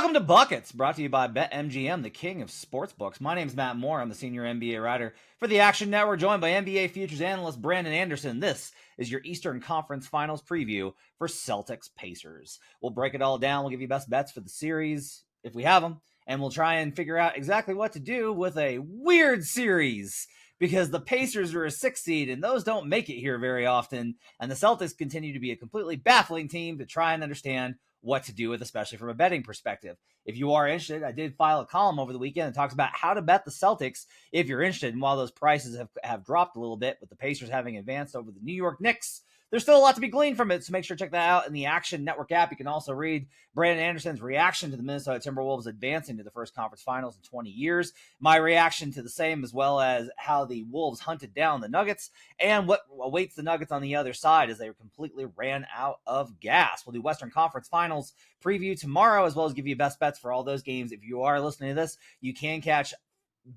Welcome to Buckets, brought to you by BetMGM, the king of sportsbooks. My name's Matt Moore. I'm the senior NBA writer for the Action Network, joined by NBA futures analyst Brandon Anderson. This is your Eastern Conference Finals preview for Celtics Pacers. We'll break it all down. We'll give you best bets for the series, if we have them, and we'll try and figure out exactly what to do with a weird series, because the Pacers are a 6 seed, and those don't make it here very often, and the Celtics continue to be a completely baffling team to try and understand what to do with, especially from a betting perspective. If you are interested, I did file a column over the weekend that talks about how to bet the Celtics if you're interested. And while those prices have dropped a little bit, with the Pacers having advanced over the New York Knicks, there's still a lot to be gleaned from it. So make sure to check that out in the Action Network app. You can also read Brandon Anderson's reaction to the Minnesota Timberwolves advancing to the first conference finals in 20 years. My reaction to the same, as well as how the Wolves hunted down the Nuggets and what awaits the Nuggets on the other side as they completely ran out of gas. We'll do Western Conference Finals preview tomorrow, as well as give you best bets for all those games. If you are listening to this, you can catch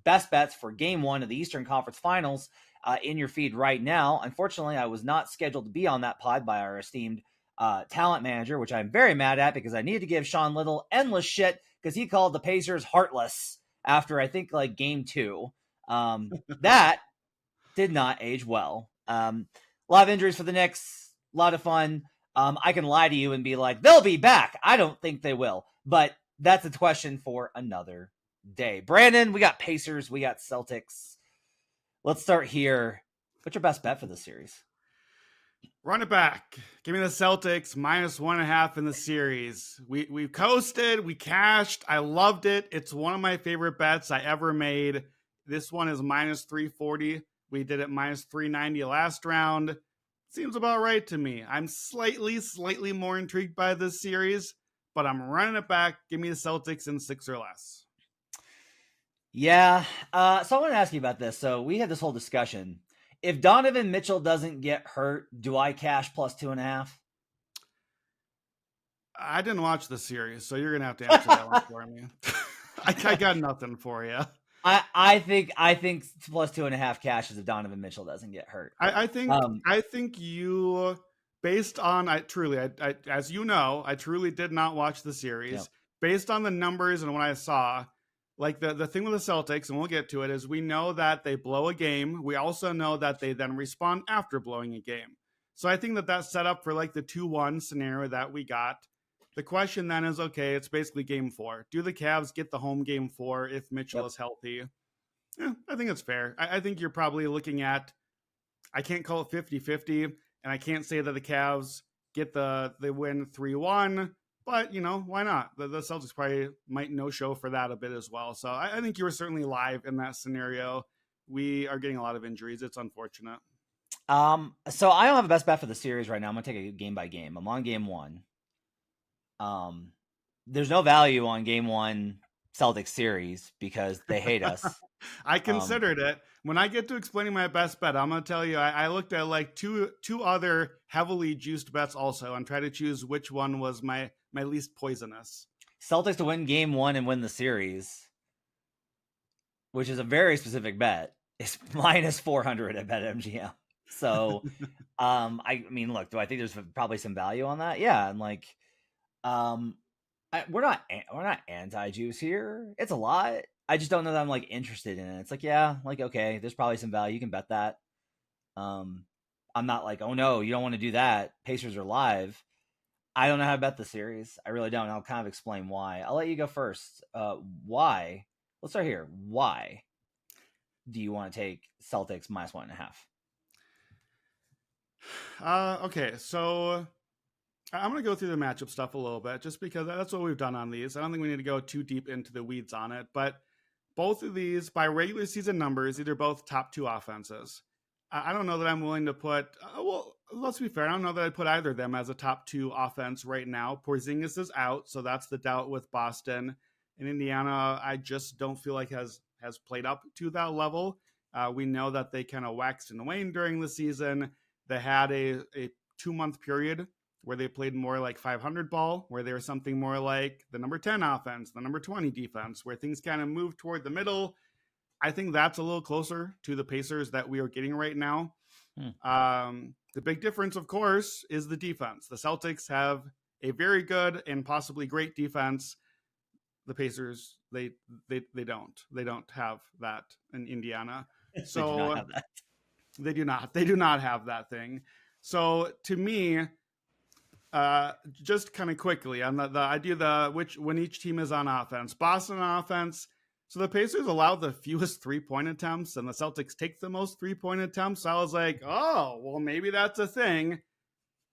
best bets for game one of the Eastern Conference Finals in your feed right now. Unfortunately, I was not scheduled to be on that pod by our esteemed talent manager, which I'm very mad at, because I needed to give Sean Little endless shit because he called the Pacers heartless after, I think, like game 2. That did not age well. A lot of injuries for the Knicks, a lot of fun. I can lie to you and be like, they'll be back. I don't think they will, but that's a question for another day. Brandon, we got Pacers, we got Celtics. Let's start here. What's your best bet for this series? Run it back. Give me the Celtics -1.5 in the series. We coasted. We cashed. I loved it. It's one of my favorite bets I ever made. This one is -340. We did it -390 last round. Seems about right to me. I'm slightly more intrigued by this series, but I'm running it back. Give me the Celtics in 6 or less. Yeah. So I want to ask you about this. So we had this whole discussion. If Donovan Mitchell doesn't get hurt, do I cash +2.5? I didn't watch the series, so you're gonna have to answer that one for me. I got nothing for you. I think +2.5 cashes if Donovan Mitchell doesn't get hurt. I think you, based on I as you know, I truly did not watch the series. Yep. Based on the numbers and what I saw, like the thing with the Celtics, and we'll get to it, is we know that they blow a game. We also know that they then respond after blowing a game. So I think that that's set up for like the 2-1 scenario that we got. The question then is, okay, it's basically game 4. Do the Cavs get the home game 4 if Mitchell is healthy? Yeah, I think it's fair. I think you're probably looking at, I can't call it 50-50, and I can't say that the Cavs get they win 3-1, but, why not? The Celtics probably might no-show for that a bit as well. So I think you were certainly live in that scenario. We are getting a lot of injuries. It's unfortunate. So I don't have a best bet for the series right now. I'm going to take it game by game. I'm on game 1. There's no value on game 1 Celtics series because they hate us. I considered it. When I get to explaining my best bet, I'm going to tell you, I looked at like two other heavily juiced bets also and tried to choose which one was my least poisonous. Celtics to win game 1 and win the series, which is a very specific bet, is -400 at BetMGM. So, I mean, look, do I think there's probably some value on that? Yeah. And like, we're not anti-juice here. It's a lot. I just don't know that I'm like interested in it. It's like, yeah, like, okay, there's probably some value. You can bet that. I'm not like, oh no, you don't want to do that. Pacers are live. I don't know how to bet the series. I really don't. I'll kind of explain why. I'll let you go first. Why? Let's start here. Why do you want to take Celtics -1.5? Okay, so I'm going to go through the matchup stuff a little bit just because that's what we've done on these. I don't think we need to go too deep into the weeds on it, but both of these, by regular season numbers, these are both top 2 offenses. I don't know that I'm willing to put, well, let's be fair. I don't know that I'd put either of them as a top 2 offense right now. Porzingis is out, so that's the doubt with Boston. In Indiana, I just don't feel like has played up to that level. We know that they kind of waxed and waned during the season. They had a 2-month period where they played more like 500 ball, where they were something more like the number 10 offense, the number 20 defense, where things kind of moved toward the middle. I think that's a little closer to the Pacers that we are getting right now. The big difference, of course, is the defense. The Celtics have a very good and possibly great defense. the Pacers, they don't have that in Indiana. They do not So have that. they do not have that thing. So to me, just kind of quickly on the idea when each team is on offense, Boston on offense. So the Pacers allow the fewest 3-point attempts, and the Celtics take the most 3-point attempts. So I was like, oh, well, maybe that's a thing.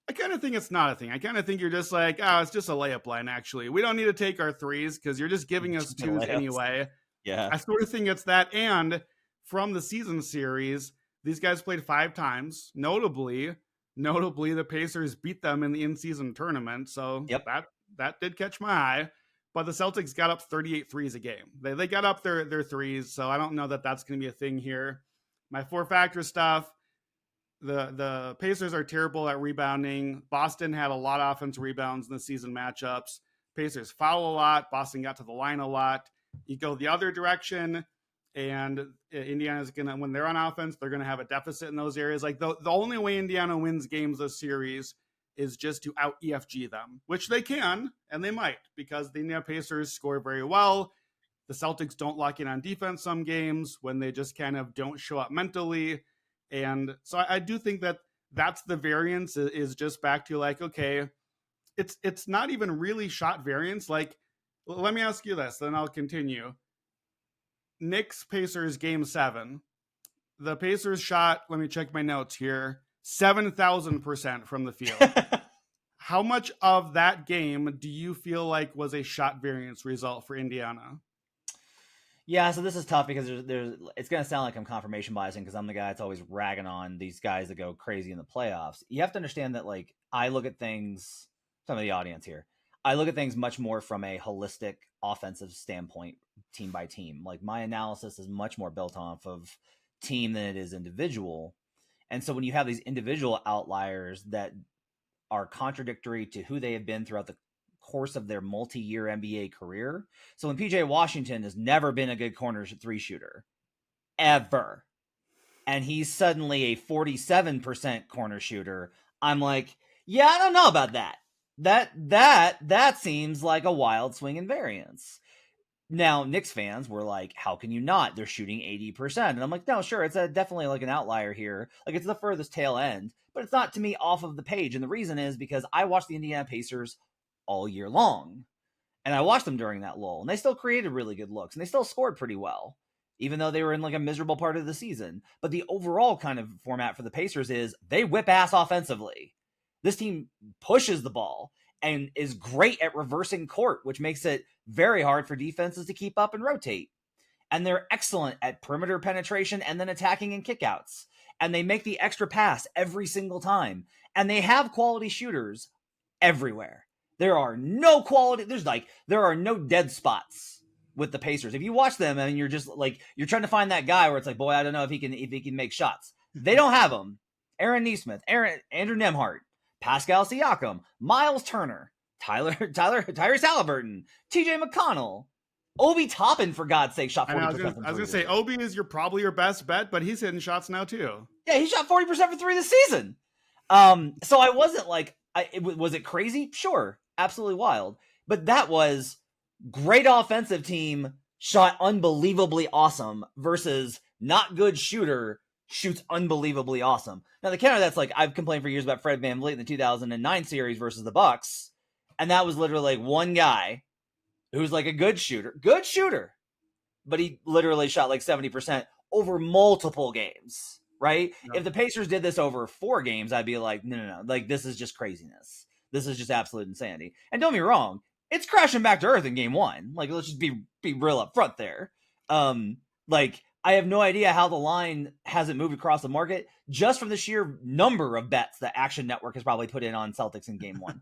I kind of think it's not a thing. I kind of think you're just like, oh, it's just a layup line, actually. We don't need to take our threes because you're just giving us twos anyway. Yeah. I sort of think it's that. And from the season series, these guys played 5 times. Notably, the Pacers beat them in the in-season tournament. So Yep. that did catch my eye. But the Celtics got up 38 threes a game. They got up their threes. So I don't know that that's going to be a thing here. My 4-factor stuff. The Pacers are terrible at rebounding. Boston had a lot of offensive rebounds in the season matchups. Pacers foul a lot. Boston got to the line a lot. You go the other direction, and Indiana's gonna, when they're on offense, they're gonna have a deficit in those areas. Like the only way Indiana wins games this series is just to out EFG them, which they can and they might, because the Indiana Pacers score very well. The Celtics don't lock in on defense some games when they just kind of don't show up mentally. And so I do think that that's the variance, is just back to like, okay, it's not even really shot variance. Like, let me ask you this, then I'll continue. Knicks Pacers game 7. The Pacers shot, let me check my notes here, 7,000% from the field. How much of that game do you feel like was a shot variance result for Indiana? Yeah, so this is tough because there's it's going to sound like I'm confirmation biasing because I'm the guy that's always ragging on these guys that go crazy in the playoffs. You have to understand that, like, I look at things, some of the audience here, I look at things much more from a holistic offensive standpoint, team by team. Like, my analysis is much more built off of team than it is individual. And so when you have these individual outliers that are contradictory to who they have been throughout the course of their multi-year NBA career. So when PJ Washington has never been a good corner 3 shooter, ever, and he's suddenly a 47% corner shooter, I'm like, yeah, I don't know about that. That seems like a wild swing in variance. Now, Knicks fans were like, how can you not? They're shooting 80%. And I'm like, no, sure, it's definitely like an outlier here. Like, it's the furthest tail end, but it's not, to me, off of the page. And the reason is because I watched the Indiana Pacers all year long. And I watched them during that lull. And they still created really good looks. And they still scored pretty well, even though they were in like a miserable part of the season. But the overall kind of format for the Pacers is they whip ass offensively. This team pushes the ball and is great at reversing court, which makes it very hard for defenses to keep up and rotate. And they're excellent at perimeter penetration and then attacking and kickouts. And they make the extra pass every single time. And they have quality shooters everywhere. There are no dead spots with the Pacers. If you watch them and you're just like, you're trying to find that guy where it's like, boy, I don't know if he can make shots. They don't have them. Aaron Nesmith, Andrew Nembhard, Pascal Siakam, Miles Turner, Tyrese Halliburton, TJ McConnell, Obi Toppin, for God's sake, shot 40%. I was going to say, Obi is probably your best bet, but he's hitting shots now too. Yeah, he shot 40% for 3 this season. So I wasn't like, was it crazy? Sure. Absolutely wild. But that was great offensive team, shot unbelievably awesome, versus not good shooter, shoots unbelievably awesome. Now the counter, that's like, I've complained for years about Fred VanVleet in the 2009 series versus the Bucks, and that was literally like one guy who's like a good shooter, but he literally shot like 70% over multiple games, right? No. If the Pacers did this over 4 games, I'd be like, no, like, this is just craziness. This is just absolute insanity. And don't be wrong, it's crashing back to earth in game 1. Like, let's just be real up front there. Like, I have no idea how the line hasn't moved across the market just from the sheer number of bets that Action Network has probably put in on Celtics in game 1.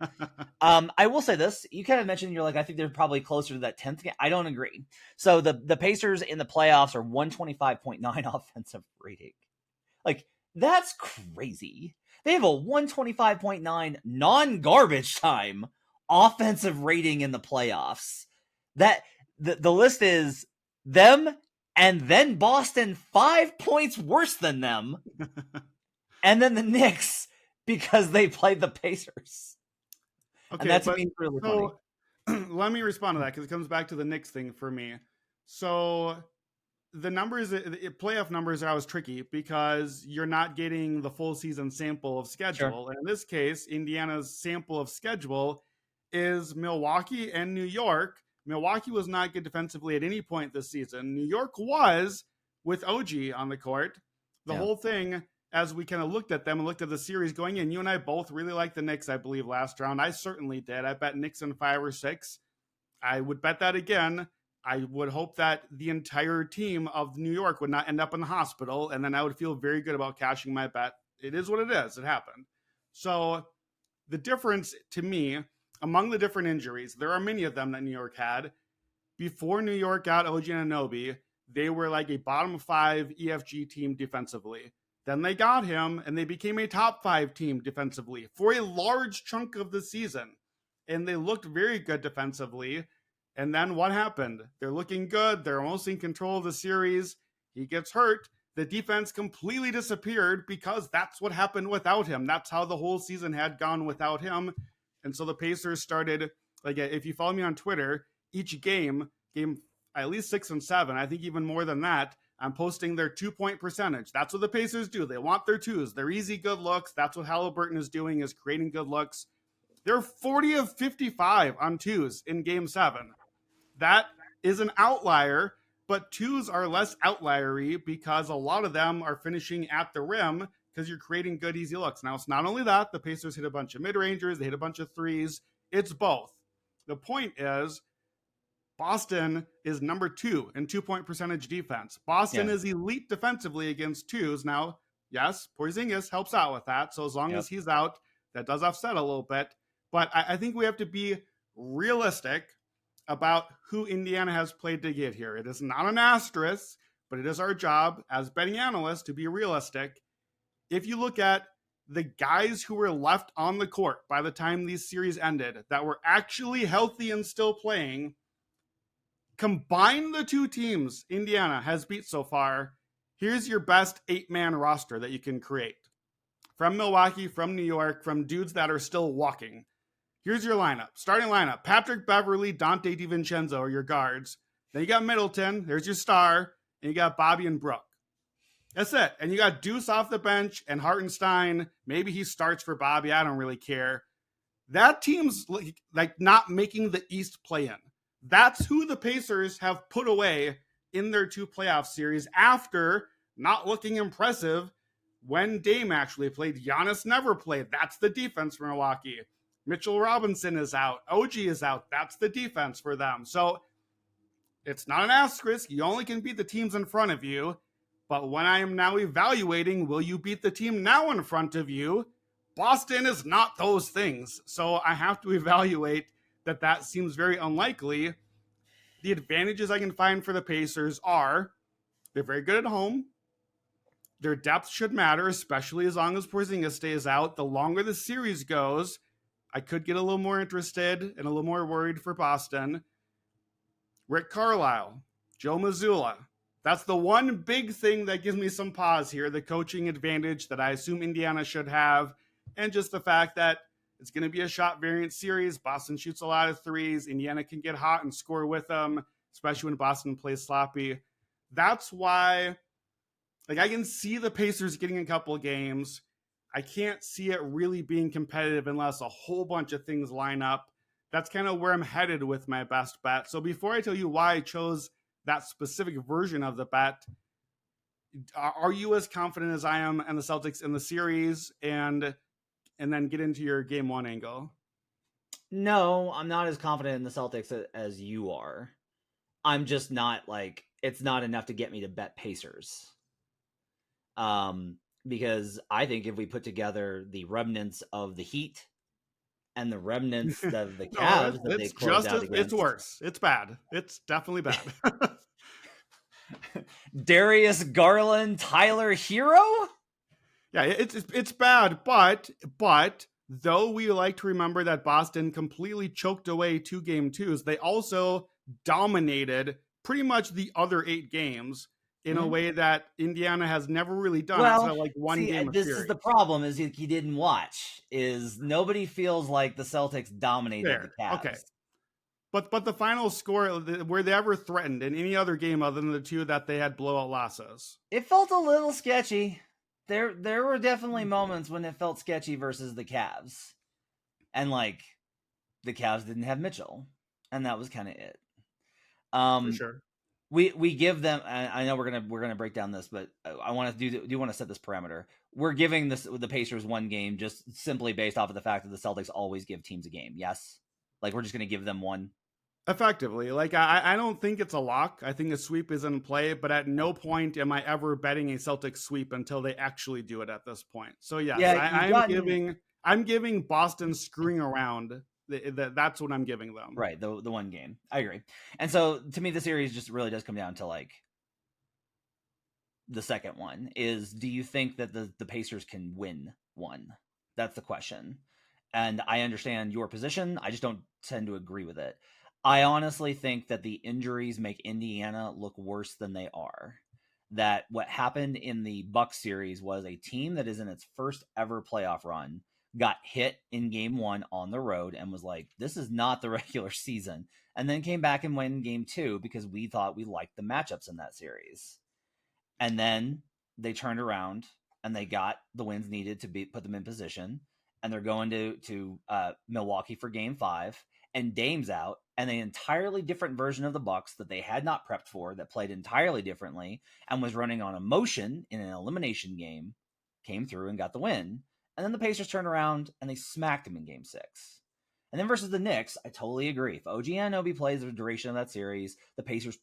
I will say this. You kind of mentioned, you're like, I think they're probably closer to that 10th game. I don't agree. So the Pacers in the playoffs are 125.9 offensive rating. Like, that's crazy. They have a 125.9 non-garbage time offensive rating in the playoffs. That the list is them and then Boston 5 points worse than them. And then the Knicks because they played the Pacers. Okay, and that's really funny. let me respond to that because it comes back to the Knicks thing for me. So the numbers, playoff numbers are always tricky because you're not getting the full season sample of schedule. Sure. And in this case, Indiana's sample of schedule is Milwaukee and New York. Milwaukee was not good defensively at any point this season. New York was with OG on the court. The whole thing, as we kind of looked at them and looked at the series going in, you and I both really liked the Knicks, I believe, last round. I certainly did. I bet Knicks in 5 or 6. I would bet that again. I would hope that the entire team of New York would not end up in the hospital, and then I would feel very good about cashing my bet. It is what it is. It happened. So the difference to me, among the different injuries, there are many of them that New York had. Before New York got OG Anunoby, they were like a bottom 5 EFG team defensively. Then they got him, and they became a top 5 team defensively for a large chunk of the season. And they looked very good defensively. And then what happened? They're looking good. They're almost in control of the series. He gets hurt. The defense completely disappeared because that's what happened without him. That's how the whole season had gone without him. And so the Pacers started, like, if you follow me on Twitter, each game at least 6 and 7, I think even more than that, I'm posting their 2-point percentage. That's what the Pacers do. They want their twos. They're easy, good looks. That's what Halliburton is doing, is creating good looks. They're 40 of 55 on twos in game 7. That is an outlier, but twos are less outliery because a lot of them are finishing at the rim because you're creating good, easy looks. Now, it's not only that. The Pacers hit a bunch of mid-rangers. They hit a bunch of threes. It's both. The point is, Boston is number 2 in 2-point percentage defense. Boston is elite defensively against twos. Now, yes, Porzingis helps out with that. So as long as he's out, that does offset a little bit. But I think we have to be realistic about who Indiana has played to get here. It is not an asterisk, but it is our job as betting analysts to be realistic. If you look at the guys who were left on the court by the time these series ended that were actually healthy and still playing, combine the two teams Indiana has beat so far, here's your best 8-man roster that you can create. From Milwaukee, from New York, from dudes that are still walking. Here's your lineup. Starting lineup. Patrick Beverley, Dante DiVincenzo are your guards. Then you got Middleton. There's your star. And you got Bobby and Brooke. That's it. And you got Deuce off the bench and Hartenstein. Maybe he starts for Bobby. I don't really care. That team's like not making the East play in. That's who the Pacers have put away in their 2 playoff series after not looking impressive when Dame actually played. Giannis never played. That's the defense for Milwaukee. Mitchell Robinson is out. OG is out. That's the defense for them. So it's not an asterisk. You only can beat the teams in front of you. But when I am now evaluating, will you beat the team now in front of you? Boston is not those things. So I have to evaluate that seems very unlikely. The advantages I can find for the Pacers are they're very good at home. Their depth should matter, especially as long as Porzingis stays out. The longer the series goes, I could get a little more interested and a little more worried for Boston. Rick Carlisle, Joe Mazzulla. That's the one big thing that gives me some pause here, the coaching advantage that I assume Indiana should have, and just the fact that it's going to be a shot variant series. Boston shoots a lot of threes. Indiana can get hot and score with them, especially when Boston plays sloppy. That's why, I can see the Pacers getting a couple of games. I can't see it really being competitive unless a whole bunch of things line up. That's kind of where I'm headed with my best bet. So before I tell you why I chose that specific version of the bet, are you as confident as I am and the Celtics in the series, and then get into your game 1 angle? No, I'm not as confident in the Celtics as you are. I'm just not it's not enough to get me to bet Pacers. Because I think if we put together the remnants of the Heat and the remnants of the Cavs that they closed out against, it's worse. It's bad. It's definitely bad. Darius Garland, Tyler Hero? Yeah, it's bad, but though we like to remember that Boston completely choked away 2 game 2s, they also dominated pretty much the other 8 games in a way that Indiana has never really done. Well, one game. This is the problem: is he didn't watch. Is nobody feels like the Celtics dominated the Cavs. Okay. But the final score, were they ever threatened in any other game other than the two that they had blowout losses? It felt a little sketchy. There were definitely moments when it felt sketchy versus the Cavs. And like the Cavs didn't have Mitchell. And that was kind of it. For sure. We give them. I know we're gonna break down this, but I want to do want to set this parameter. We're giving the Pacers one game just simply based off of the fact that the Celtics always give teams a game. Yes, like we're just gonna give them one. Effectively, like I don't think it's a lock. I think a sweep is in play, but at no point am I ever betting a Celtics sweep until they actually do it at this point. So yes, yeah, I'm giving Boston screwing around. That's what I'm giving them. Right, the one game. I agree. And so to me, the series just really does come down to like the second one is: do you think that the Pacers can win one? That's the question. And I understand your position. I just don't tend to agree with it. I honestly think that the injuries make Indiana look worse than they are. That what happened in the Bucks series was a team that is in its first ever playoff run got hit in game one on the road and was like, this is not the regular season. And then came back and won game two because we thought we liked the matchups in that series. And then they turned around and they got the wins needed to put them in position. And they're going to Milwaukee for game 5. And Dame's out, and an entirely different version of the Bucks that they had not prepped for, that played entirely differently and was running on emotion in an elimination game, came through and got the win. And then the Pacers turned around and they smacked him in game 6. And then versus the Knicks, I totally agree. If OG Anunoby plays the duration of that series, the Pacers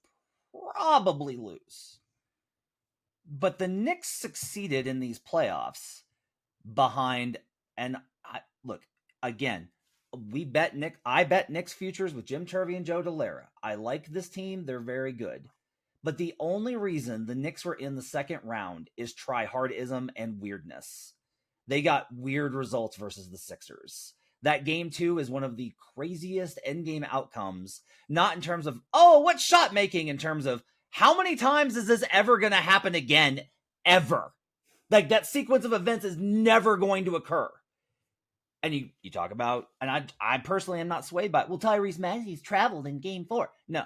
probably lose. But the Knicks succeeded in these playoffs behind, and look, again, I bet Knicks futures with Jim Turvey and Joe Delara. I like this team. They're very good. But the only reason the Knicks were in the second round is tryhardism and weirdness. They got weird results versus the Sixers. That game 2 is one of the craziest endgame outcomes, not in terms of, what shot making, in terms of how many times is this ever going to happen again, ever? Like, that sequence of events is never going to occur. And you talk about, and I personally am not swayed by it. Well, Tyrese Maxey's traveled in game 4. No,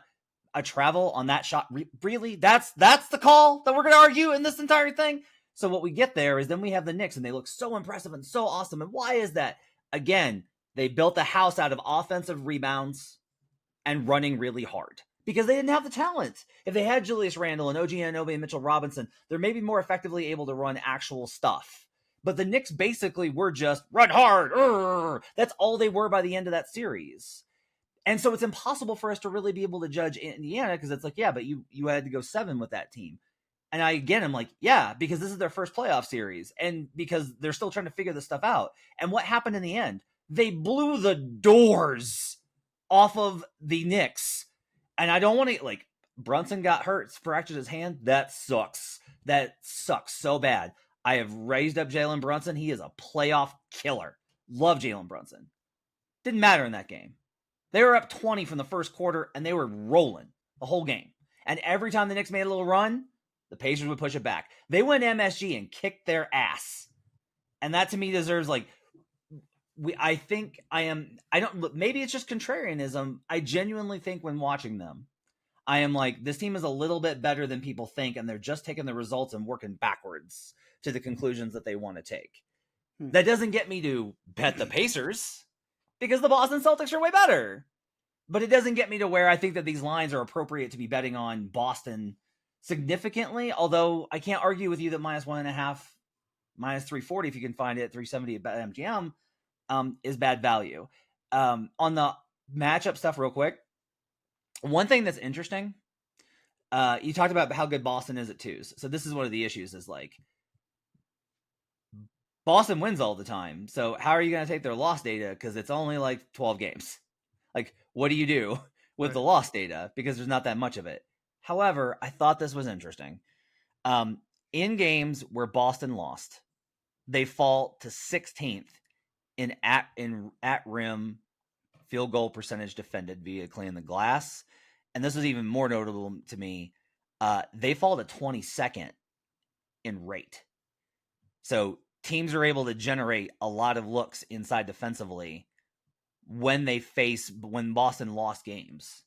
a travel on that shot, really? That's the call that we're going to argue in this entire thing? So what we get there is then we have the Knicks, and they look so impressive and so awesome. And why is that? Again, they built a house out of offensive rebounds and running really hard because they didn't have the talent. If they had Julius Randle and OG Anunoby and Mitchell Robinson, they're maybe more effectively able to run actual stuff. But the Knicks basically were just run hard. That's all they were by the end of that series. And so it's impossible for us to really be able to judge Indiana because it's like, yeah, but you had to go 7 with that team. And I'm like, yeah, because this is their first playoff series and because they're still trying to figure this stuff out. And what happened in the end? They blew the doors off of the Knicks. And I don't want to, like, Brunson got hurt, fractured his hand. That sucks. That sucks so bad. I have raised up Jalen Brunson. He is a playoff killer. Love Jalen Brunson. Didn't matter in that game. They were up 20 from the first quarter, and they were rolling the whole game. And every time the Knicks made a little run, the Pacers would push it back. They went MSG and kicked their ass. And that to me deserves, like, maybe it's just contrarianism. I genuinely think when watching them, I am like, this team is a little bit better than people think, and they're just taking the results and working backwards to the conclusions that they want to take. That doesn't get me to bet the Pacers because the Boston Celtics are way better. But it doesn't get me to where I think that these lines are appropriate to be betting on Boston significantly, although I can't argue with you that -1.5, -340 if you can find it, 370 at BetMGM is bad value. On the matchup stuff real quick, one thing that's interesting, you talked about how good Boston is at 2s. So this is one of the issues is like, Boston wins all the time. So how are you going to take their loss data? Because it's only like 12 games. Like, what do you do with the loss data? Because there's not that much of it. However, I thought this was interesting. In games where Boston lost, they fall to 16th in at rim field goal percentage defended via cleaning the glass. And this was even more notable to me. They fall to 22nd in rate. So teams are able to generate a lot of looks inside defensively when Boston lost games.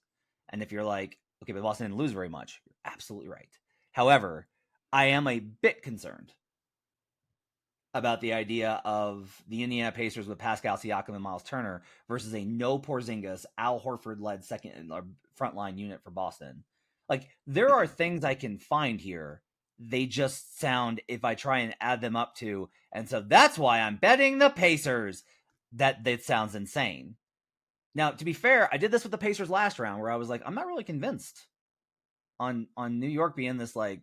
And if you're like, okay, but Boston didn't lose very much, you're absolutely right. However, I am a bit concerned about the idea of the Indiana Pacers with Pascal Siakam and Miles Turner versus a no Porzingis, Al Horford led second or frontline unit for Boston. Like, there are things I can find here. They just sound, if I try and add them up to, and so that's why I'm betting the Pacers. That sounds insane. Now, to be fair, I did this with the Pacers last round where I was like, I'm not really convinced on New York being this like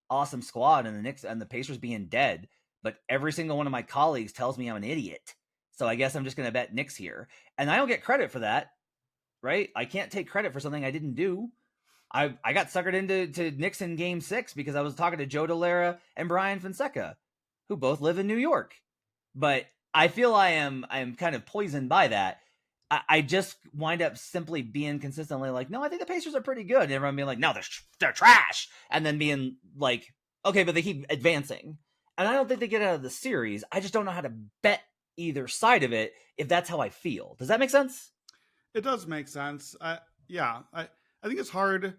awesome squad and the Knicks and the Pacers being dead, but every single one of my colleagues tells me I'm an idiot. So I guess I'm just going to bet Knicks here. And I don't get credit for that, right? I can't take credit for something I didn't do. I got suckered into Knicks in Game 6 because I was talking to Joe Delara and Brian Fonseca, who both live in New York. But I feel I am kind of poisoned by that. I just wind up simply being consistently like, no, I think the Pacers are pretty good. And everyone being like, no, they're trash. And then being like, okay, but they keep advancing. And I don't think they get out of the series. I just don't know how to bet either side of it if that's how I feel. Does that make sense? It does make sense. I think it's hard.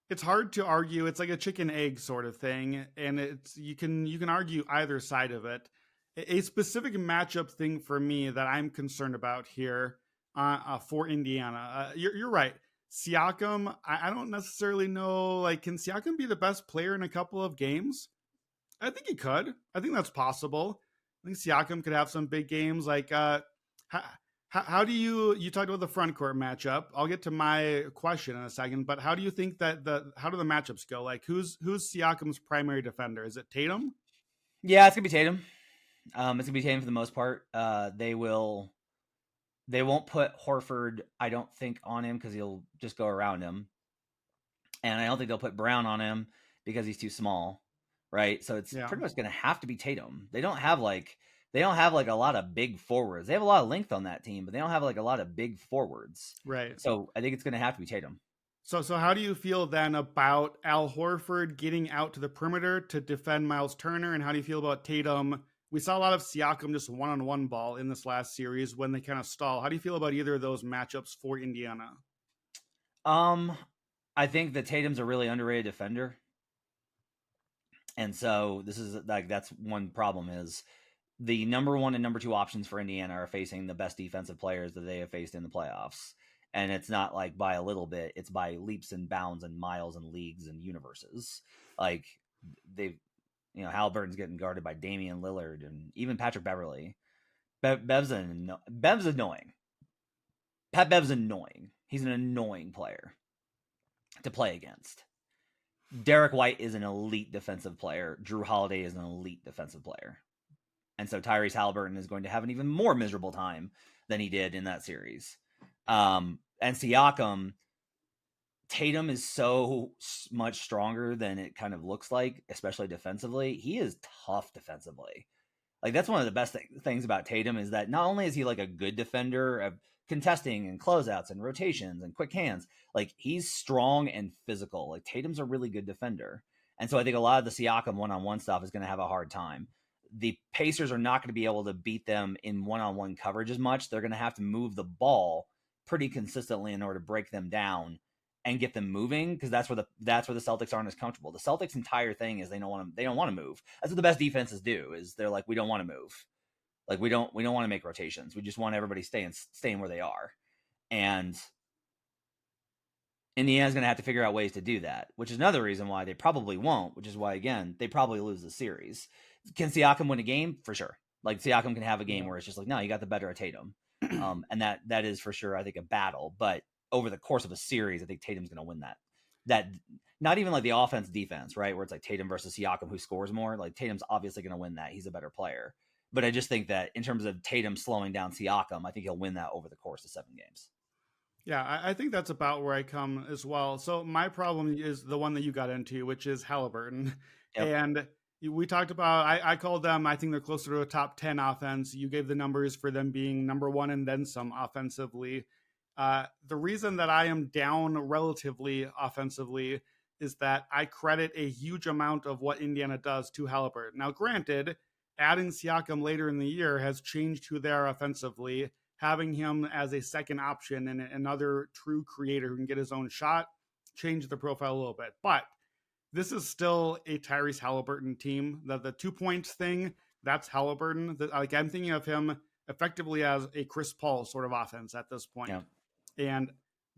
It's hard to argue. It's like a chicken egg sort of thing, and you can argue either side of it. A specific matchup thing for me that I'm concerned about here for Indiana. You're right. Siakam, I don't necessarily know. Like, can Siakam be the best player in a couple of games? I think he could. I think that's possible. I think Siakam could have some big games. Like, how do you talked about the front court matchup? I'll get to my question in a second, but how do you think that how do the matchups go? Like, who's Siakam's primary defender? Is it Tatum? Yeah, it's gonna be Tatum. It's gonna be Tatum for the most part. They won't put Horford, I don't think, on him because he'll just go around him, and I don't think they'll put Brown on him because he's too small, right? So it's pretty much gonna have to be Tatum. They don't have like a lot of big forwards. They have a lot of length on that team, but they don't have like a lot of big forwards. Right. So I think it's gonna have to be Tatum. So how do you feel then about Al Horford getting out to the perimeter to defend Miles Turner, and how do you feel about Tatum? We saw a lot of Siakam just one-on-one ball in this last series when they kind of stall. How do you feel about either of those matchups for Indiana? I think that Tatum's a really underrated defender. And so this is like, that's one problem is the number one and number two options for Indiana are facing the best defensive players that they have faced in the playoffs. And it's not like by a little bit, it's by leaps and bounds and miles and leagues and universes. Like Halliburton's getting guarded by Damian Lillard and even Patrick Beverly. Bev's annoying. Pat Bev's annoying. He's an annoying player to play against. Derek White is an elite defensive player. Drew Holiday is an elite defensive player. And so Tyrese Halliburton is going to have an even more miserable time than he did in that series. And Siakam, Tatum is so much stronger than it kind of looks like, especially defensively. He is tough defensively. Like, that's one of the best things about Tatum is that not only is he like a good defender of contesting and closeouts and rotations and quick hands, like he's strong and physical. Like Tatum's a really good defender. And so I think a lot of the Siakam one-on-one stuff is going to have a hard time. The Pacers are not going to be able to beat them in one-on-one coverage as much. They're going to have to move the ball pretty consistently in order to break them down and get them moving, because that's where the Celtics aren't as comfortable. The Celtics' entire thing is they don't want to move. That's what the best defenses do. Is they're like, we don't want to move, like we don't want to make rotations. We just want everybody staying where they are. And Indiana's going to have to figure out ways to do that, which is another reason why they probably won't. Which is why, again, they probably lose the series. Can Siakam win a game? For sure. Like Siakam can have a game where it's just like, no, you got the better of Tatum, and that is for sure, I think, a battle. But over the course of a series, I think Tatum's going to win that. That not even like the offense defense, right? Where it's like Tatum versus Siakam, who scores more. Like Tatum's obviously going to win that. He's a better player. But I just think that in terms of Tatum slowing down Siakam, I think he'll win that over the course of 7 games. Yeah, I think that's about where I come as well. So my problem is the one that you got into, which is Halliburton. Yep. And we talked about, I called them, I think they're closer to a top 10 offense. You gave the numbers for them being number one and then some offensively. The reason that I am down relatively offensively is that I credit a huge amount of what Indiana does to Halliburton. Now, granted, adding Siakam later in the year has changed who they are offensively. having him as a second option and another true creator who can get his own shot changed the profile a little bit. But this is still a Tyrese Halliburton team. The 2 points thing, that's Halliburton. Like, I'm thinking of him effectively as a Chris Paul sort of offense at this point. Yeah. And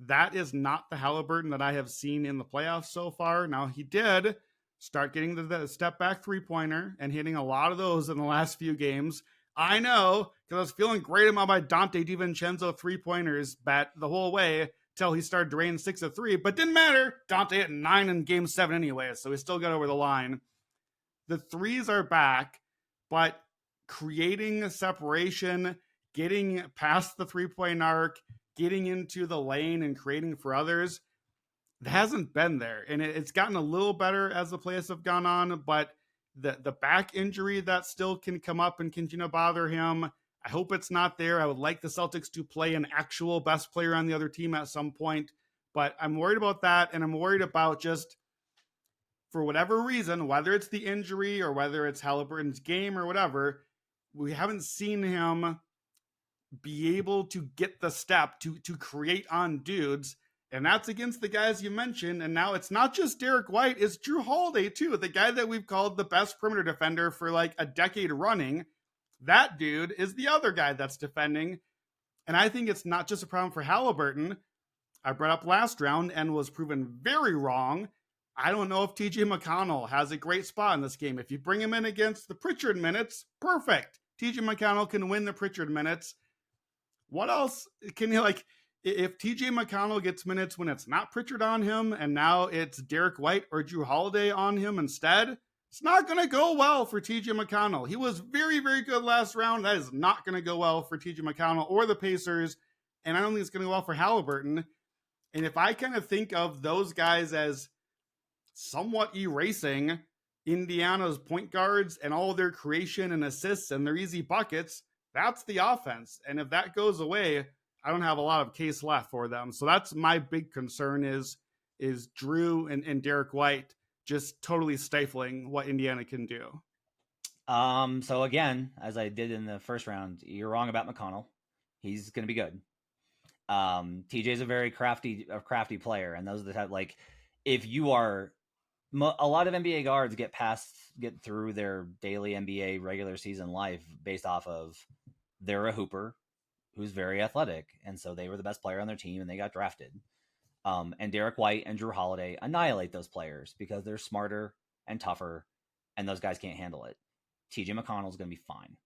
that is not the Halliburton that I have seen in the playoffs so far. Now, he did start getting the step back 3-pointer and hitting a lot of those in the last few games. I know, because I was feeling great about my Dante DiVincenzo 3-pointers bet the whole way till he started draining 6 of 3, but didn't matter. Dante hit 9 in game 7 anyway, so he still got over the line. The threes are back, but creating separation, getting past the 3-point arc, getting into the lane and creating for others, it hasn't been there. And it's gotten a little better as the playoffs have gone on, but the back injury that still can come up and continue to bother him, I hope it's not there. I would like the Celtics to play an actual best player on the other team at some point, but I'm worried about that. And I'm worried about just, for whatever reason, whether it's the injury or whether it's Halliburton's game or whatever, we haven't seen him be able to get the step to create on dudes. And that's against the guys you mentioned. And now it's not just Derek White, it's Drew Holiday too, the guy that we've called the best perimeter defender for like a decade running. That dude is the other guy that's defending. And I think it's not just a problem for Halliburton. I brought up last round and was proven very wrong. I don't know if TJ McConnell has a great spot in this game. If you bring him in against the Pritchard minutes, perfect. TJ McConnell can win the Pritchard minutes. What else can you, like, if TJ McConnell gets minutes when it's not Pritchard on him and now it's Derek White or Drew Holiday on him instead, it's not going to go well for TJ McConnell. He was very, very good last round. That is not going to go well for TJ McConnell or the Pacers. And I don't think it's going to go well for Halliburton. And if I kind of think of those guys as somewhat erasing Indiana's point guards and all their creation and assists and their easy buckets, that's the offense. And if that goes away, I don't have a lot of case left for them. So that's my big concern is Drew and Derek White just totally stifling what Indiana can do. So again, as I did in the first round, you're wrong about McConnell. He's going to be good. TJ's a very crafty player. And those are the type, like, if you are, a lot of NBA guards get through their daily NBA regular season life based off of they're a hooper who's very athletic. And so they were the best player on their team and they got drafted. And Derek White and Drew Holiday annihilate those players because they're smarter and tougher and those guys can't handle it. TJ McConnell's going to be fine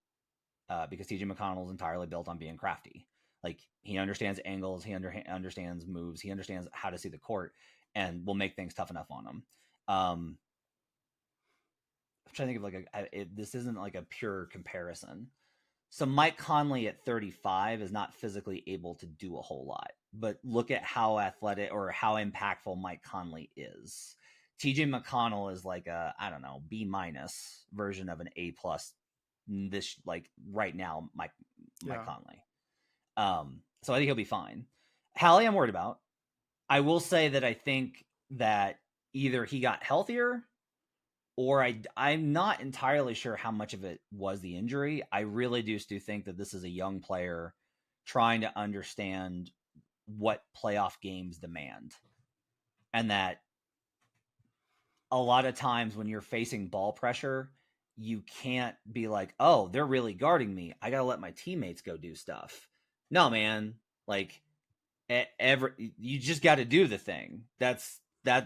because TJ McConnell's entirely built on being crafty. Like, he understands angles, he understands moves, he understands how to see the court and will make things tough enough on him. I'm trying to think of this isn't like a pure comparison. So Mike Conley at 35 is not physically able to do a whole lot, but look at how athletic or how impactful Mike Conley is. TJ McConnell is like a, I don't know, B- version of an A+. This, like, right now, Mike Conley. So I think he'll be fine. Hallie, I'm worried about. I will say that I think that either he got healthier or I'm not entirely sure how much of it was the injury. I really do think that this is a young player trying to understand what playoff games demand. And that a lot of times when you're facing ball pressure, you can't be like, oh, they're really guarding me, I got to let my teammates go do stuff. No, man. Like, you just got to do the thing. That's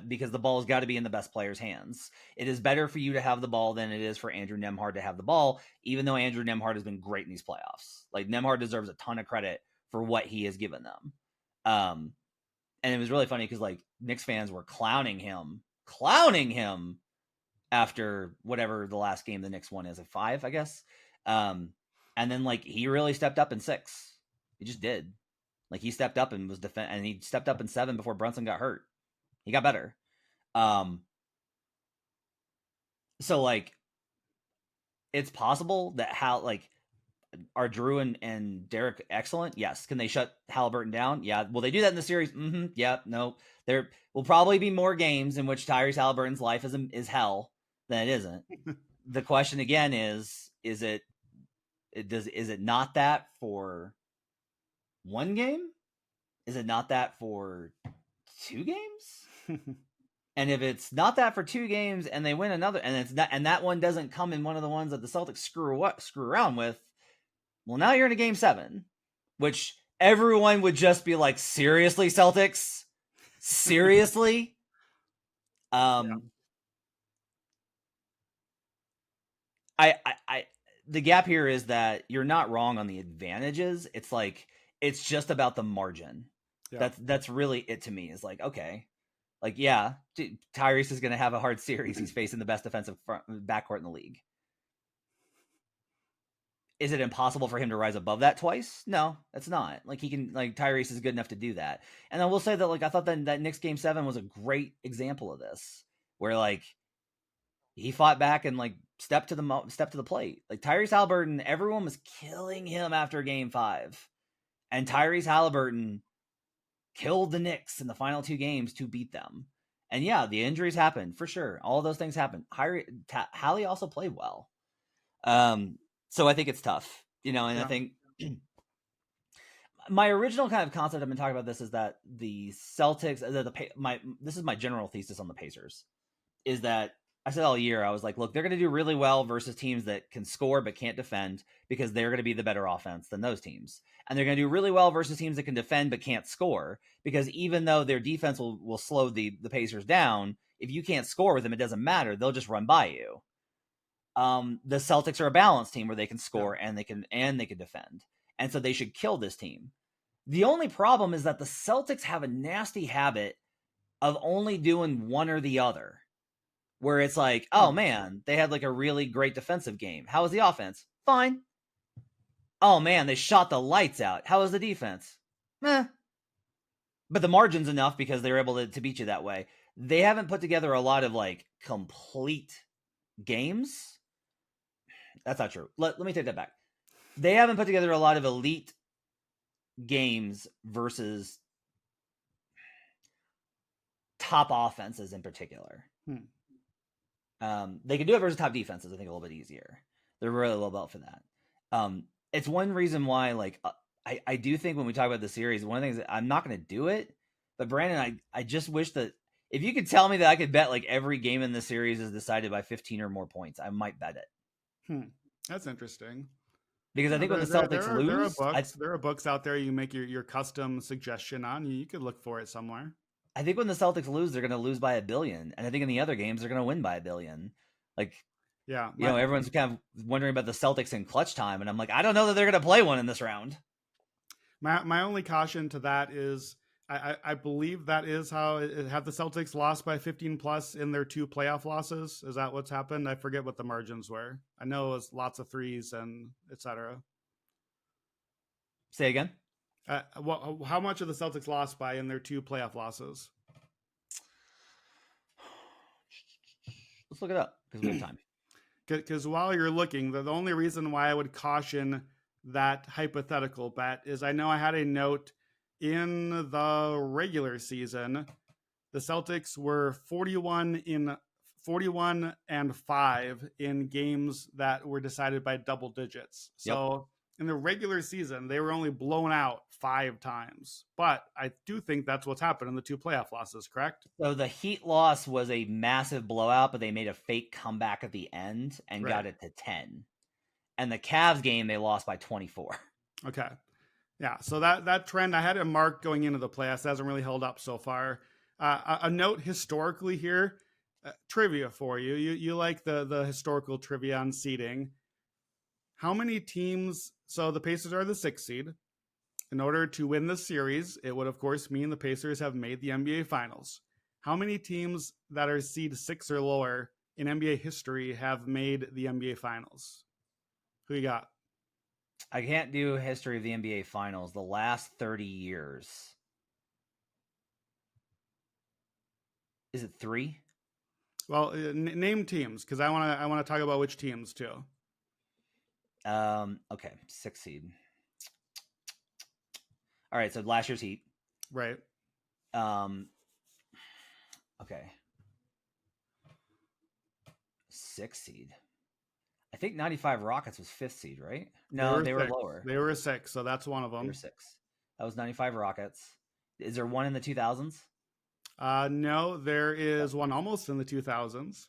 because the ball's got to be in the best player's hands. It is better for you to have the ball than it is for Andrew Nembhard to have the ball, even though Andrew Nembhard has been great in these playoffs. Like, Nembhard deserves a ton of credit for what he has given them. And it was really funny because, like, Knicks fans were clowning him after whatever the last game the Knicks won is, a 5, I guess. And then, like, he really stepped up in 6. He just did. Like, he stepped up and was and he stepped up in 7 before Brunson got hurt. He got better. So, like, it's possible that are Drew and Derek excellent? Yes. Can they shut Halliburton down? Yeah. Will they do that in the series? Mm-hmm. Yeah. No. There will probably be more games in which Tyrese Halliburton's life is hell than it isn't. The question again is it not that for one game? Is it not that for 2 games? And if it's not that for 2 games and they win another, and it's not, and that one doesn't come in one of the ones that the Celtics screw around with, well, now you're in a game 7, which everyone would just be like, seriously, Celtics? Seriously? Yeah. I the gap here is that you're not wrong on the advantages. It's like it's just about the margin. Yeah. That's really it to me. Is like, okay, like yeah, Tyrese is going to have a hard series. He's facing the best defensive backcourt in the league. Is it impossible for him to rise above that twice? No, it's not. Like he can, like Tyrese is good enough to do that. And I will say that, like, I thought that Knicks game 7 was a great example of this, where like he fought back and like stepped to the plate. Like Tyrese Halliburton, everyone was killing him after game 5, and Tyrese Halliburton killed the Knicks in the final 2 games to beat them. And yeah, the injuries happened for sure. All those things happened. Hallie also played well. So I think it's tough, and I think my original kind of concept I've been talking about this is that the Celtics, this is my general thesis on the Pacers, is that I said all year, I was like, look, they're going to do really well versus teams that can score but can't defend, because they're going to be the better offense than those teams. And they're going to do really well versus teams that can defend but can't score, because even though their defense will slow the Pacers down, if you can't score with them, it doesn't matter. They'll just run by you. The Celtics are a balanced team where they can score and they can defend. And so they should kill this team. The only problem is that the Celtics have a nasty habit of only doing one or the other, where it's like, oh man, they had like a really great defensive game. How was the offense? Fine. Oh man, they shot the lights out. How was the defense? Meh. But the margin's enough because they were able to beat you that way. They haven't put together a lot of like complete games. That's not true. Let me take that back. They haven't put together a lot of elite games versus top offenses in particular. They can do it versus top defenses, I think, a little bit easier. They're really well built for that. It's one reason why, like, I do think when we talk about the series, one of the things that I'm not going to do it, but Brandon, I just wish that if you could tell me that I could bet like every game in the series is decided by 15 or more points, I might bet it. That's interesting. Because I think when the Celtics lose, there are books out there you make your custom suggestion on. You could look for it somewhere. I think when the Celtics lose, they're going to lose by $1 billion, and I think in the other games they're going to win by $1 billion. Like, yeah, everyone's kind of wondering about the Celtics in clutch time, and I'm like, I don't know that they're going to play one in this round. My only caution to that is I believe that is how have the Celtics lost by 15 plus in their 2 playoff losses. Is that what's happened? I forget what the margins were. I know it was lots of threes and etc. Say again. How much of the Celtics lost by in their 2 playoff losses? Let's look it up because we have time. Because while you're looking, the only reason why I would caution that hypothetical bet is I know I had a note in the regular season. The Celtics were 41 and 5 in games that were decided by double digits. So in the regular season, they were only blown out 5 times. But I do think that's what's happened in the 2 playoff losses, correct? So the Heat loss was a massive blowout, but they made a fake comeback at the end and got it to 10. And the Cavs game, they lost by 24. Okay. Yeah, so that trend, I had a mark going into the playoffs. That hasn't really held up so far. A note historically here, trivia for you. You like the historical trivia on seeding. How many teams, so the Pacers are the 6th seed. In order to win the series, it would, of course, mean the Pacers have made the NBA Finals. How many teams that are seed 6 or lower in NBA history have made the NBA Finals? Who you got? I can't do history of the NBA Finals. The last 30 years. Is it 3? Well, name teams, because I want to talk about which teams too. Okay, 6th seed. All right, so last year's Heat. Right. Okay. 6th seed. I think 95 Rockets was 5th seed, right? No, they were lower. They were 6, so that's one of them. They were 6. That was 95 Rockets. Is there one in the 2000s? No, there is one almost in the 2000s.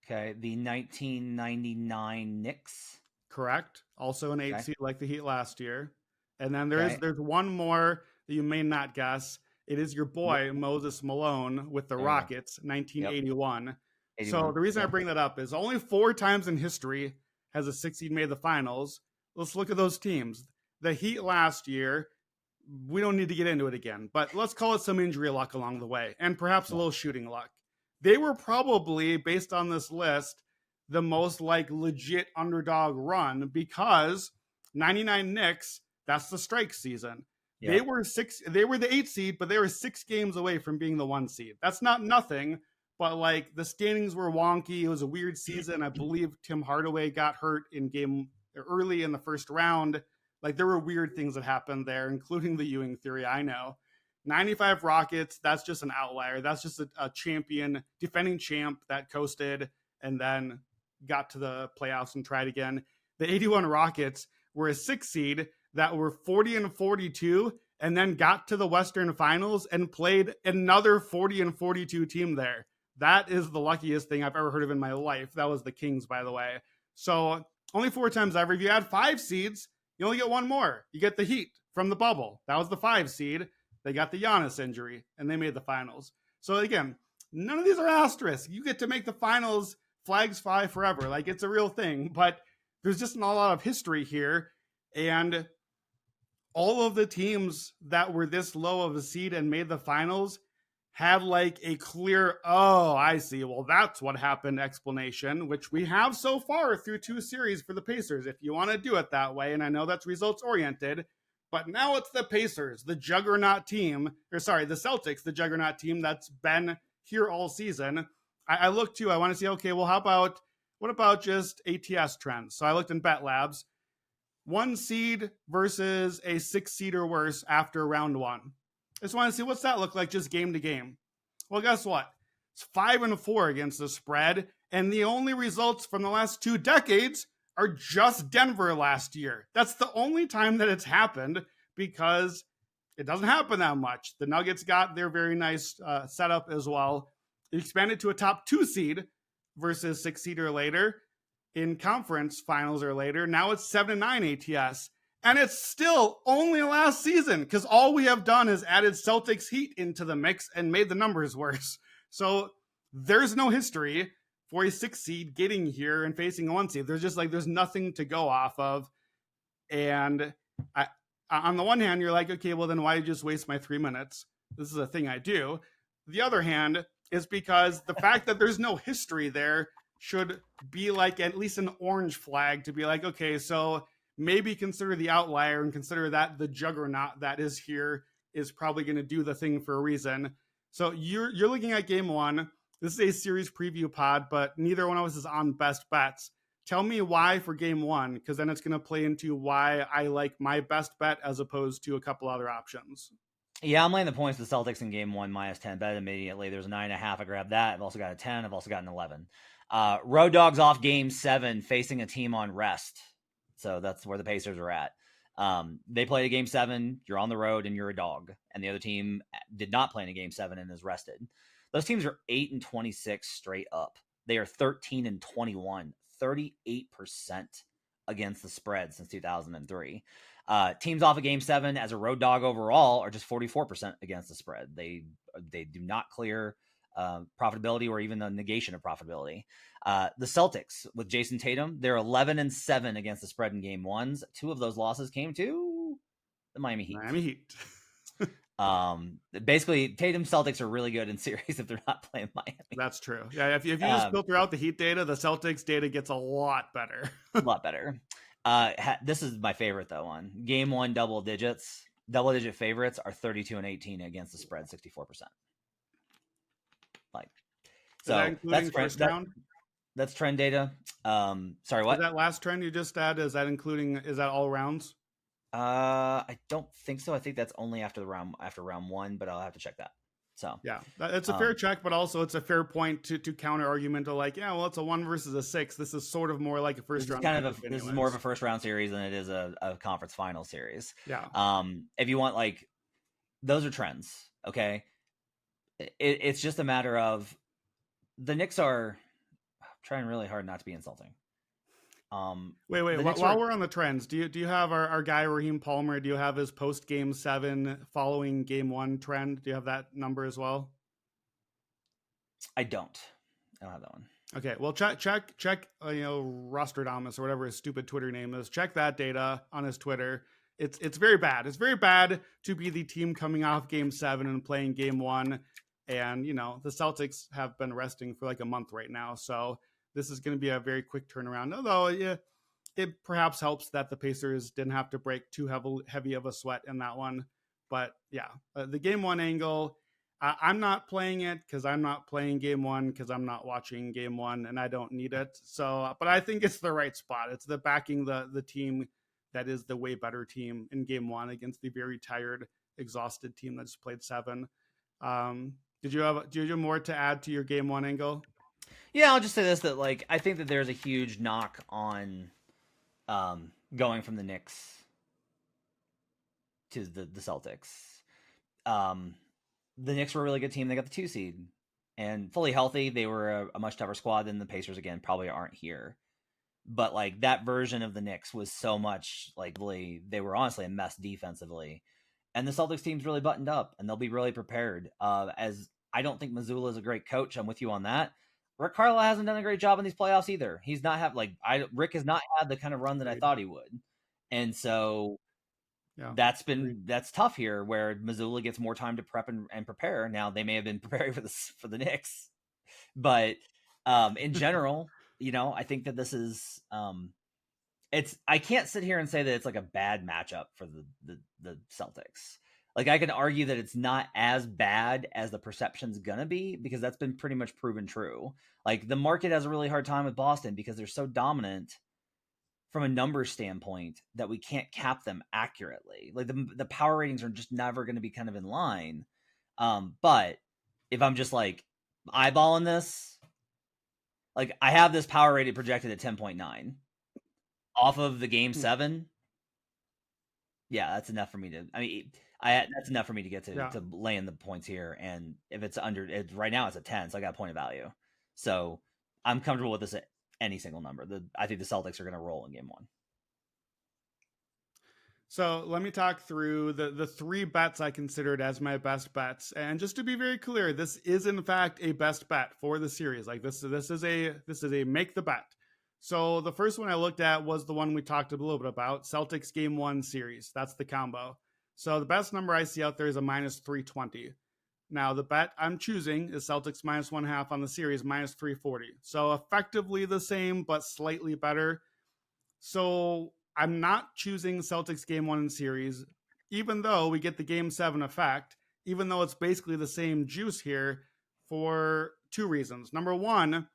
Okay, the 1999 Knicks. Correct. Also an 8 Okay. seed like the Heat last year. And then Okay. there's one more that you may not guess. It is your boy Yep. Moses Malone with the There you go. Rockets, 1981. So 81. the reason I Yep. bring that up is only 4 times in history has a 6 seed made the finals. Let's look at those teams. The Heat last year, we don't need to get into it again, but let's call it some injury luck along the way and perhaps a little shooting luck. They were probably, based on this list, the most like legit underdog run because 99 Knicks, that's the strike season. Yep. They were the 8 seed, but they were 6 games away from being the 1 seed. That's not nothing, but like the standings were wonky. It was a weird season. I believe Tim Hardaway got hurt early in the first round. Like there were weird things that happened there, including the Ewing theory. I know 95 Rockets, that's just an outlier. That's just a champion, defending champ that coasted and then got to the playoffs and tried again. The 81 Rockets were a 6 seed that were 40-42 and then got to the Western Finals and played another 40-42 team there. That is the luckiest thing I've ever heard of in my life. That was the Kings, by the way. So only 4 times ever. If you add 5 seeds, you only get one more. You get the Heat from the bubble. That was the 5 seed. They got the Giannis injury, and they made the finals. So again, none of these are asterisks. You get to make the finals, flags fly forever. Like it's a real thing. But there's just not a lot of history here. And all of the teams that were this low of a seed and made the finals had like a clear, oh, I see. Well, that's what happened explanation, which we have so far through 2 series for the Pacers, if you want to do it that way. And I know that's results oriented, but now it's the Pacers, the juggernaut team, the Celtics, the juggernaut team that's been here all season. I looked too, I want to see, okay, well, what about just ATS trends? So I looked in Bet Labs, 1 seed versus a 6 seed or worse after round 1. I just want to see what's that look like just game to game. Well, guess what? It's 5-4 against the spread, and the only results from the last 2 decades are just Denver last year. That's the only time that it's happened because it doesn't happen that much. The Nuggets got their very nice setup as well. It expanded to a top 2 seed versus 6 seed or later in conference finals or later. Now it's 7-9 ATS. And it's still only last season because all we have done is added Celtics Heat into the mix and made the numbers worse. So there's no history for a 6 seed getting here and facing a 1 seed. There's nothing to go off of. And on the one hand, you're like, okay, well then why just waste my 3 minutes? This is a thing I do. The other hand is because the fact that there's no history there should be like at least an orange flag to be like, okay, so maybe consider the outlier and consider that the juggernaut that is here is probably going to do the thing for a reason. So you're looking at game 1. This is a series preview pod, but neither one of us is on best bets. Tell me why for game 1, because then it's going to play into why I like my best bet as opposed to a couple other options. Yeah, I'm laying the points for the Celtics in game 1 -10. Bet immediately. There's a 9.5. I grabbed that. I've also got a 10. I've also got an 11. Road dogs off game 7 facing a team on rest. So that's where the Pacers are at. They played a game 7. You're on the road and you're a dog. And the other team did not play in a game 7 and is rested. Those teams are 8-26 straight up. They are 13-21, 38% against the spread since 2003. Teams off of game 7 as a road dog overall are just 44% against the spread. They do not clear profitability or even the negation of profitability. The Celtics with Jason Tatum, they're 11-7 against the spread in game 1s. 2 of those losses came to the Miami Heat. Basically, Tatum Celtics are really good in series if they're not playing Miami. That's true. Yeah, if you just filter out the Heat data, the Celtics data gets a lot better. A lot better. This is my favorite though. On game 1, double digit favorites are 32-18 against the spread, 64%. Like, so that's first round. That's trend data. Sorry, what? Is that last trend you just added? Is that all rounds? I don't think so. I think that's only after round 1, but I'll have to check that. So yeah, it's a fair check, but also it's a fair point to counter argument to like, yeah, well, it's a 1 versus a 6. This is sort of more like a first round. This is more of a first round series than it is a conference final series. Yeah. If you want, like, those are trends. Okay. It's just a matter of the Knicks are trying really hard not to be insulting. Wait. While we're on the trends, do you have our guy Raheem Palmer? Do you have his post game 7 following game 1 trend? Do you have that number as well? I don't have that one. Okay, well check Rostradamus or whatever his stupid Twitter name is. Check that data on his Twitter. It's very bad. It's very bad to be the team coming off game 7 and playing game 1. And, the Celtics have been resting for like a month right now. So this is going to be a very quick turnaround. Although, yeah, it perhaps helps that the Pacers didn't have to break too heavy of a sweat in that one. But yeah, the game 1 angle, I'm not playing it because I'm not playing game 1 because I'm not watching game 1 and I don't need it. So, but I think it's the right spot. It's the backing the team that is the way better team in game 1 against the very tired, exhausted team that just played 7. Do you have more to add to your game 1 angle? Yeah, I'll just say this, that like I think that there's a huge knock on going from the Knicks to the Celtics. The Knicks were a really good team. They got the 2 seed and fully healthy. They were a much tougher squad than the Pacers. Again, probably aren't here, but like that version of the Knicks was so much like they were honestly a mess defensively. And the Celtics team's really buttoned up, and they'll be really prepared. As I don't think Mazzulla is a great coach. I'm with you on that. Rick Carlisle hasn't done a great job in these playoffs either. He's not Rick has not had the kind of run that I thought he would, and so that's tough here. Where Mazzulla gets more time to prep and prepare. Now they may have been preparing for the Knicks, but in general, I think that this is. I can't sit here and say that it's like a bad matchup for the Celtics. Like I can argue that it's not as bad as the perception's gonna be because that's been pretty much proven true. Like the market has a really hard time with Boston because they're so dominant from a numbers standpoint that we can't cap them accurately. Like the power ratings are just never going to be kind of in line. But if I'm just like eyeballing this, like I have this power rating projected at 10.9. Off of the game 7, yeah, that's enough for me to. That's enough for me to get to lay in the points here. And if it's under, right now it's a 10, so I got a point of value. So I'm comfortable with this at any single number. I think the Celtics are going to roll in game 1. So let me talk through the 3 bets I considered as my best bets. And just to be very clear, this is in fact a best bet for the series. Like this is a make the bet. So the first one I looked at was the one we talked a little bit about, Celtics game 1 series. That's the combo. So the best number I see out there is a minus 320. Now the bet I'm choosing is Celtics minus 1/2 on the series, minus 340. So effectively the same, but slightly better. So I'm not choosing Celtics game 1 in series, even though we get the game 7 effect, even though it's basically the same juice here for 2 reasons. Number 1,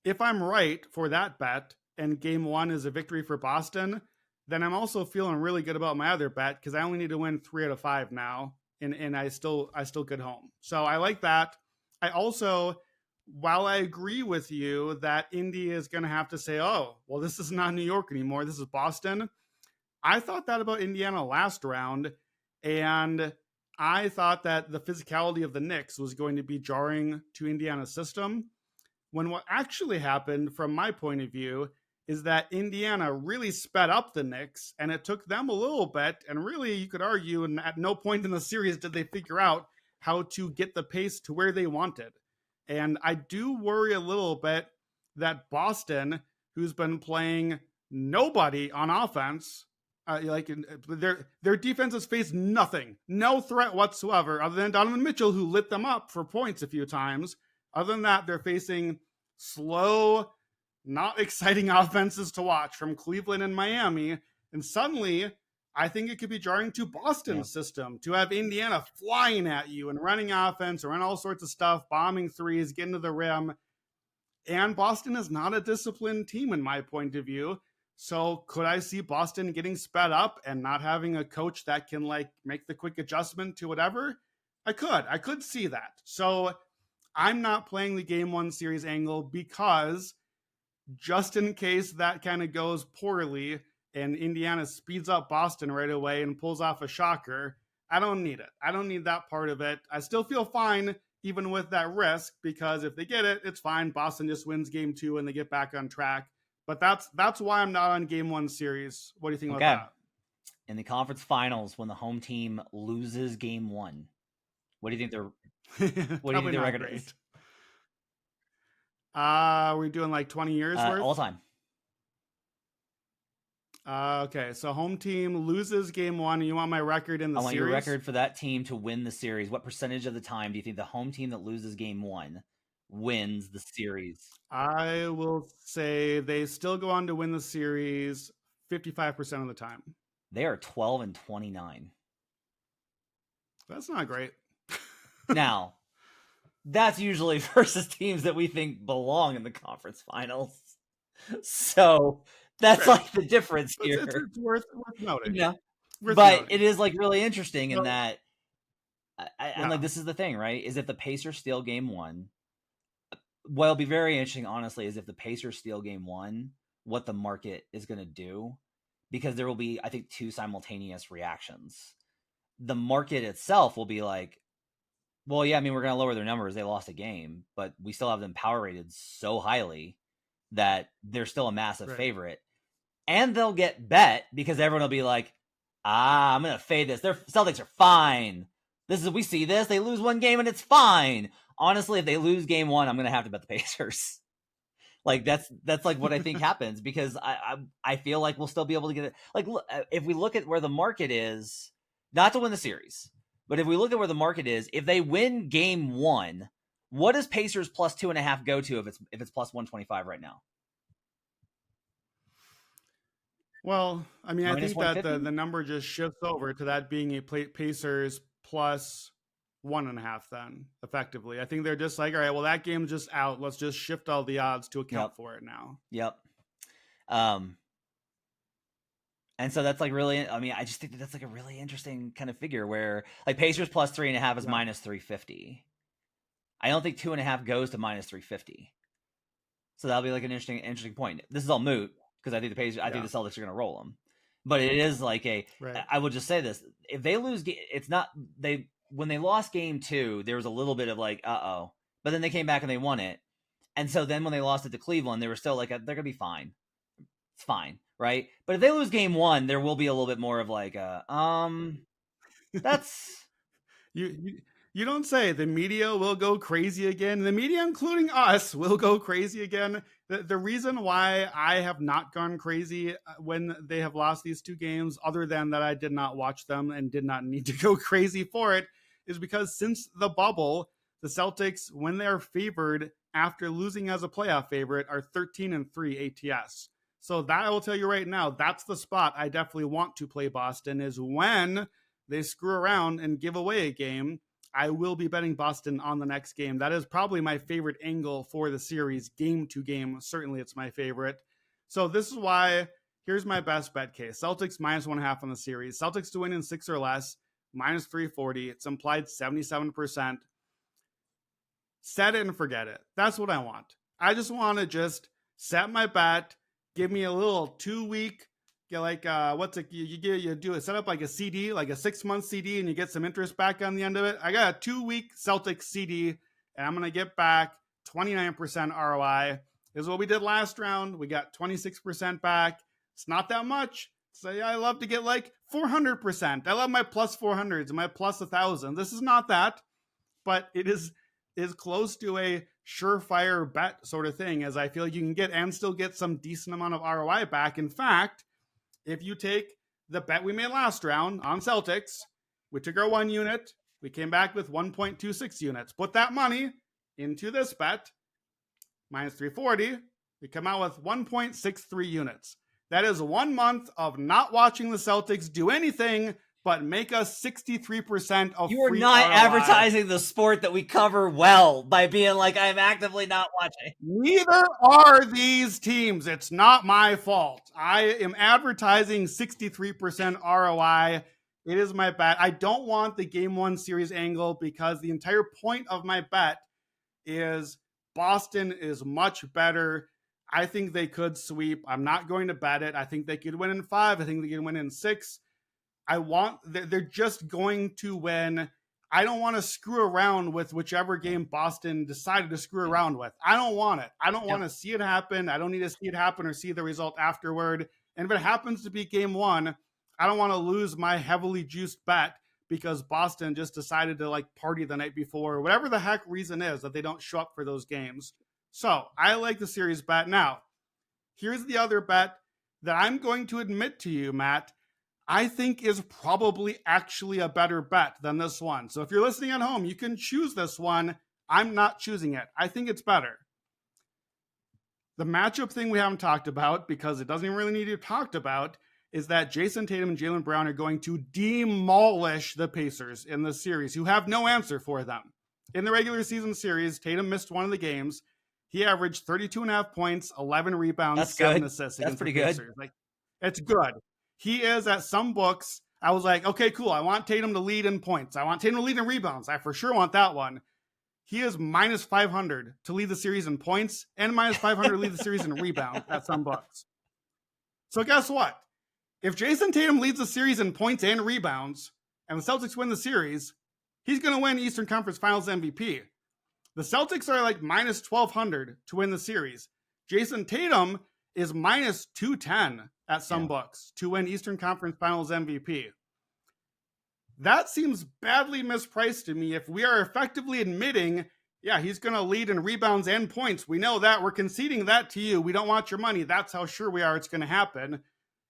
if I'm right for that bet and game 1 is a victory for Boston, then I'm also feeling really good about my other bet because I only need to win 3 out of 5 now, and I still get home. So I like that. I also, while I agree with you that Indy is going to have to say, oh, well, this is not New York anymore, this is Boston. I thought that about Indiana last round, and I thought that the physicality of the Knicks was going to be jarring to Indiana's system. When what actually happened, from my point of view, is that Indiana really sped up the Knicks, and it took them a little bit, and really, you could argue, and at no point in the series did they figure out how to get the pace to where they wanted. And I do worry a little bit that Boston, who's been playing nobody on offense, their defense has faced nothing, no threat whatsoever, other than Donovan Mitchell, who lit them up for points a few times. Other than that, they're facing slow, not exciting offenses to watch from Cleveland and Miami. And suddenly, I think it could be jarring to Boston's system to have Indiana flying at you and running offense, run all sorts of stuff, bombing threes, getting to the rim. And Boston is not a disciplined team in my point of view. So could I see Boston getting sped up and not having a coach that can make the quick adjustment to whatever? I could see that. So I'm not playing the game one series angle because just in case that kind of goes poorly and Indiana speeds up Boston right away and pulls off a shocker, I don't need it. I don't need that part of it. I still feel fine even with that risk because if they get it, it's fine. Boston just wins game two and they get back on track. But that's why I'm not on game one series. What do you think about that? In the conference finals, when the home team loses game one, what do you think their record great. is? We're doing like 20 years worth? All time. Okay, so home team loses game one. You want my record in the series? I want your record for that team to win the series. What percentage of the time do you think the home team that loses game one wins the series? I will say they still go on to win the series 55% of the time. They are 12-29. That's not great. Now, that's usually versus teams that we think belong in the conference finals. So that's like the difference here. It's worth noting. Yeah. But it is like really interesting in that, and like this is the thing, right? Is if the Pacers steal game one, what'll be very interesting, honestly, is if the Pacers steal game one, what the market is going to do, because there will be, I think, two simultaneous reactions. The market itself will be like, well, yeah, I mean, we're going to lower their numbers. They lost a game, but we still have them power rated so highly that they're still a massive favorite. And they'll get bet because everyone will be like, I'm going to fade this. Their Celtics are fine. We see this. They lose one game and it's fine. Honestly, if they lose game one, I'm going to have to bet the Pacers. Like that's like what I think happens, because I feel like we'll still be able to get it. Like, look, if we look at where the market is, not to win the series, but if we look at where the market is, if they win game one, what does Pacers plus 2.5 go to if it's plus 125 right now? Well, I mean, I think that the number just shifts over to that being a Pacers plus 1.5 then, effectively. I think they're just like, all right, well, that game's just out. Let's just shift all the odds to account for it now. Yep. And so that's like really, I mean, I just think that's like a really interesting kind of figure where like Pacers plus 3.5 is minus 350. I don't think 2.5 goes to minus 350. So that'll be like an interesting point. This is all moot because I think the Celtics are going to roll them. But it is like I will just say this. If they lose, it's not, when they lost game two, there was a little bit of like, but then they came back and they won it. And so then when they lost it to Cleveland, they were still like, they're going to be fine. It's fine. Right. But if they lose game one, there will be a little bit more of like, that's you don't say. The media will go crazy again. The media, including us, will go crazy again. The reason why I have not gone crazy when they have lost these two games, other than that I did not watch them and did not need to go crazy for it, is because since the bubble, the Celtics, when they're favored after losing as a playoff favorite, are 13-3 ATS. So that I will tell you right now, that's the spot I definitely want to play Boston, is when they screw around and give away a game. I will be betting Boston on the next game. That is probably my favorite angle for the series, game to game. Certainly it's my favorite. So this is why, here's my best bet case. Celtics minus 1.5 on the series. Celtics to win in 6 or less, minus 340. It's implied 77%. Set it and forget it. That's what I want. I just want to just set my bet, give me a little 2-week, like you do it, set up like a CD, like a 6-month CD, and you get some interest back on the end of it. I got a 2-week Celtics CD, and I'm gonna get back 29% ROI. This is what we did last round. We got 26% back. It's not that much. So I love to get like 400%. I love my plus 400s and my plus 1,000. This is not that, but it is close to a surefire bet sort of thing, as I feel you can get and still get some decent amount of ROI back. In fact, if you take the bet we made last round on Celtics, we took our 1 unit, we came back with 1.26 units. Put that money into this bet, minus 340, we come out with 1.63 units. That is 1 month of not watching the Celtics do anything but make us 63% of free ROI. You are not advertising the sport that we cover well by being like, I'm actively not watching. Neither are these teams. It's not my fault. I am advertising 63% ROI. It is my bet. I don't want the game one series angle because the entire point of my bet is Boston is much better. I think they could sweep. I'm not going to bet it. I think they could win in 5. I think they could win in 6. They're just going to win. I don't want to screw around with whichever game Boston decided to screw around with. I don't want it. I don't want to see it happen. I don't need to see it happen or see the result afterward. And if it happens to be game 1, I don't want to lose my heavily juiced bet because Boston just decided to like party the night before, or whatever the heck reason is that they don't show up for those games. So I like the series bet. Now, here's the other bet that I'm going to admit to you, Matt, I think is probably actually a better bet than this one. So if you're listening at home, you can choose this one. I'm not choosing it. I think it's better. The matchup thing we haven't talked about, because it doesn't even really need to be talked about, is that Jason Tatum and Jaylen Brown are going to demolish the Pacers in the series, who have no answer for them. In the regular season series, Tatum missed one of the games. He averaged 32.5 points, 11 rebounds, 7 assists against the Pacers. Like, it's good. He is, at some books, I was like, okay, cool. I want Tatum to lead in points. I want Tatum to lead in rebounds. I for sure want that one. He is minus 500 to lead the series in points and minus 500 to lead the series in rebounds at some books. So guess what? If Jason Tatum leads the series in points and rebounds, and the Celtics win the series, he's going to win Eastern Conference Finals MVP. The Celtics are like minus 1,200 to win the series. Jason Tatum is minus 210 at some books to win Eastern Conference Finals MVP. That seems badly mispriced to me if we are effectively admitting, yeah, he's going to lead in rebounds and points. We know that. We're conceding that to you. We don't want your money. That's how sure we are it's going to happen.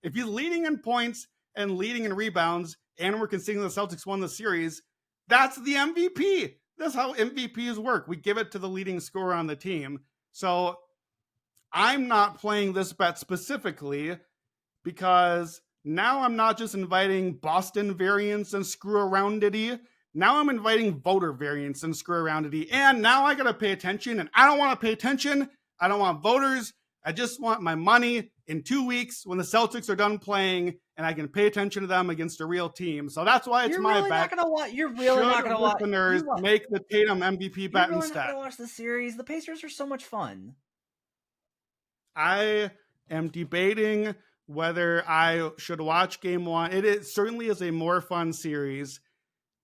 If he's leading in points and leading in rebounds, and we're conceding the Celtics won the series, that's the MVP. That's how MVPs work. We give it to the leading scorer on the team. So I'm not playing this bet specifically because now I'm not just inviting Boston variance and screw aroundity. Now I'm inviting voter variance and screw aroundity. And now I got to pay attention, and I don't want to pay attention. I don't want voters. I just want my money in 2 weeks when the Celtics are done playing and I can pay attention to them against a real team. So that's why it's my bet. You're really not going to watch. Listeners make the Tatum MVP bet instead. You're really instead. not going to watch the series. The Pacers are so much fun. I am debating whether I should watch game 1. It certainly is a more fun series.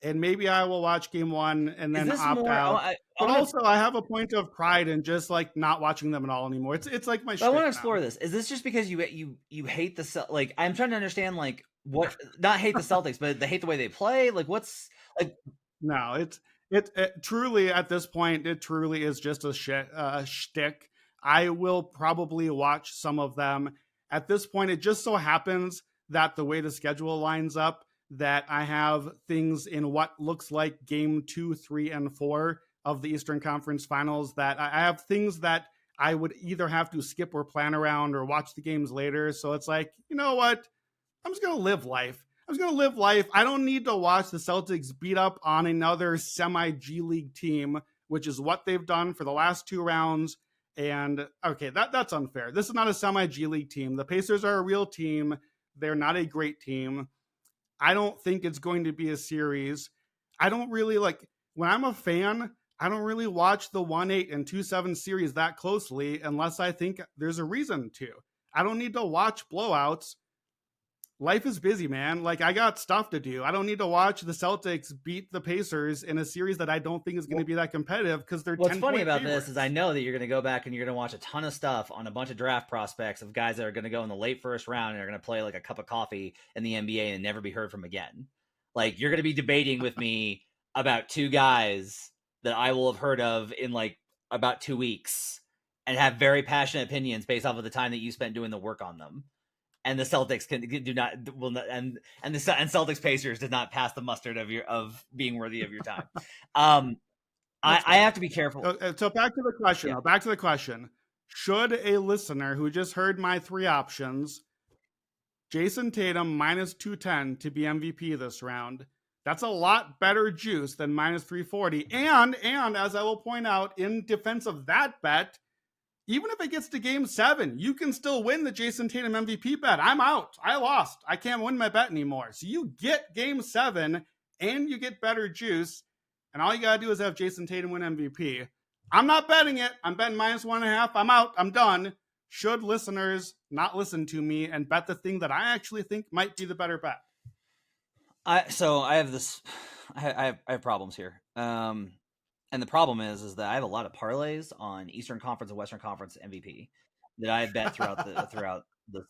And maybe I will watch game 1 and then opt out. But also, I have a point of pride in just like not watching them at all anymore. It's like my. I want to explore this. Is this just because you hate the like? I'm trying to understand like what not hate the Celtics, but they hate the way they play. Like what's like? No, it truly at this point it truly is just a shtick. I will probably watch some of them. At this point, it just so happens that the way the schedule lines up, that I have things in what looks like game 2, 3, and 4 of the Eastern Conference Finals, that I have things that I would either have to skip or plan around or watch the games later. So it's like, you know what? I'm just going to live life. I don't need to watch the Celtics beat up on another semi-G League team, which is what they've done for the last 2 rounds. And okay, that's unfair. This is not a semi-G League team. The Pacers are a real team. They're not a great team. I don't think it's going to be a series. I don't really like, when I'm a fan, I don't really watch the 1-8 and 2-7 series that closely unless I think there's a reason to. I don't need to watch blowouts. Life is busy, man. Like, I got stuff to do. I don't need to watch the Celtics beat the Pacers in a series that I don't think is going to be that competitive because they're 10 What's funny about favorites. this is I know that you're going to go back and you're going to watch a ton of stuff on a bunch of draft prospects of guys that are going to go in the late first round and are going to play like a cup of coffee in the NBA and never be heard from again. Like, you're going to be debating with me about 2 guys that I will have heard of in like about 2 weeks and have very passionate opinions based off of the time that you spent doing the work on them. And the Celtics and Celtics Pacers did not pass the mustard of being worthy of your time. I have to be careful. So back to the question. Yeah. Back to the question. Should a listener who just heard my 3 options, Jason Tatum minus 210 to be MVP this round, that's a lot better juice than minus 340. And as I will point out, in defense of that bet, even if it gets to game 7, you can still win the Jason Tatum MVP bet. I'm out. I lost. I can't win my bet anymore. So you get game 7 and you get better juice. And all you got to do is have Jason Tatum win MVP. I'm not betting it. I'm betting -1.5. I'm out. I'm done. Should listeners not listen to me and bet the thing that I actually think might be the better bet? So I have this. I have problems here. And the problem is that I have a lot of parlays on Eastern Conference and Western Conference MVP that I have bet throughout the.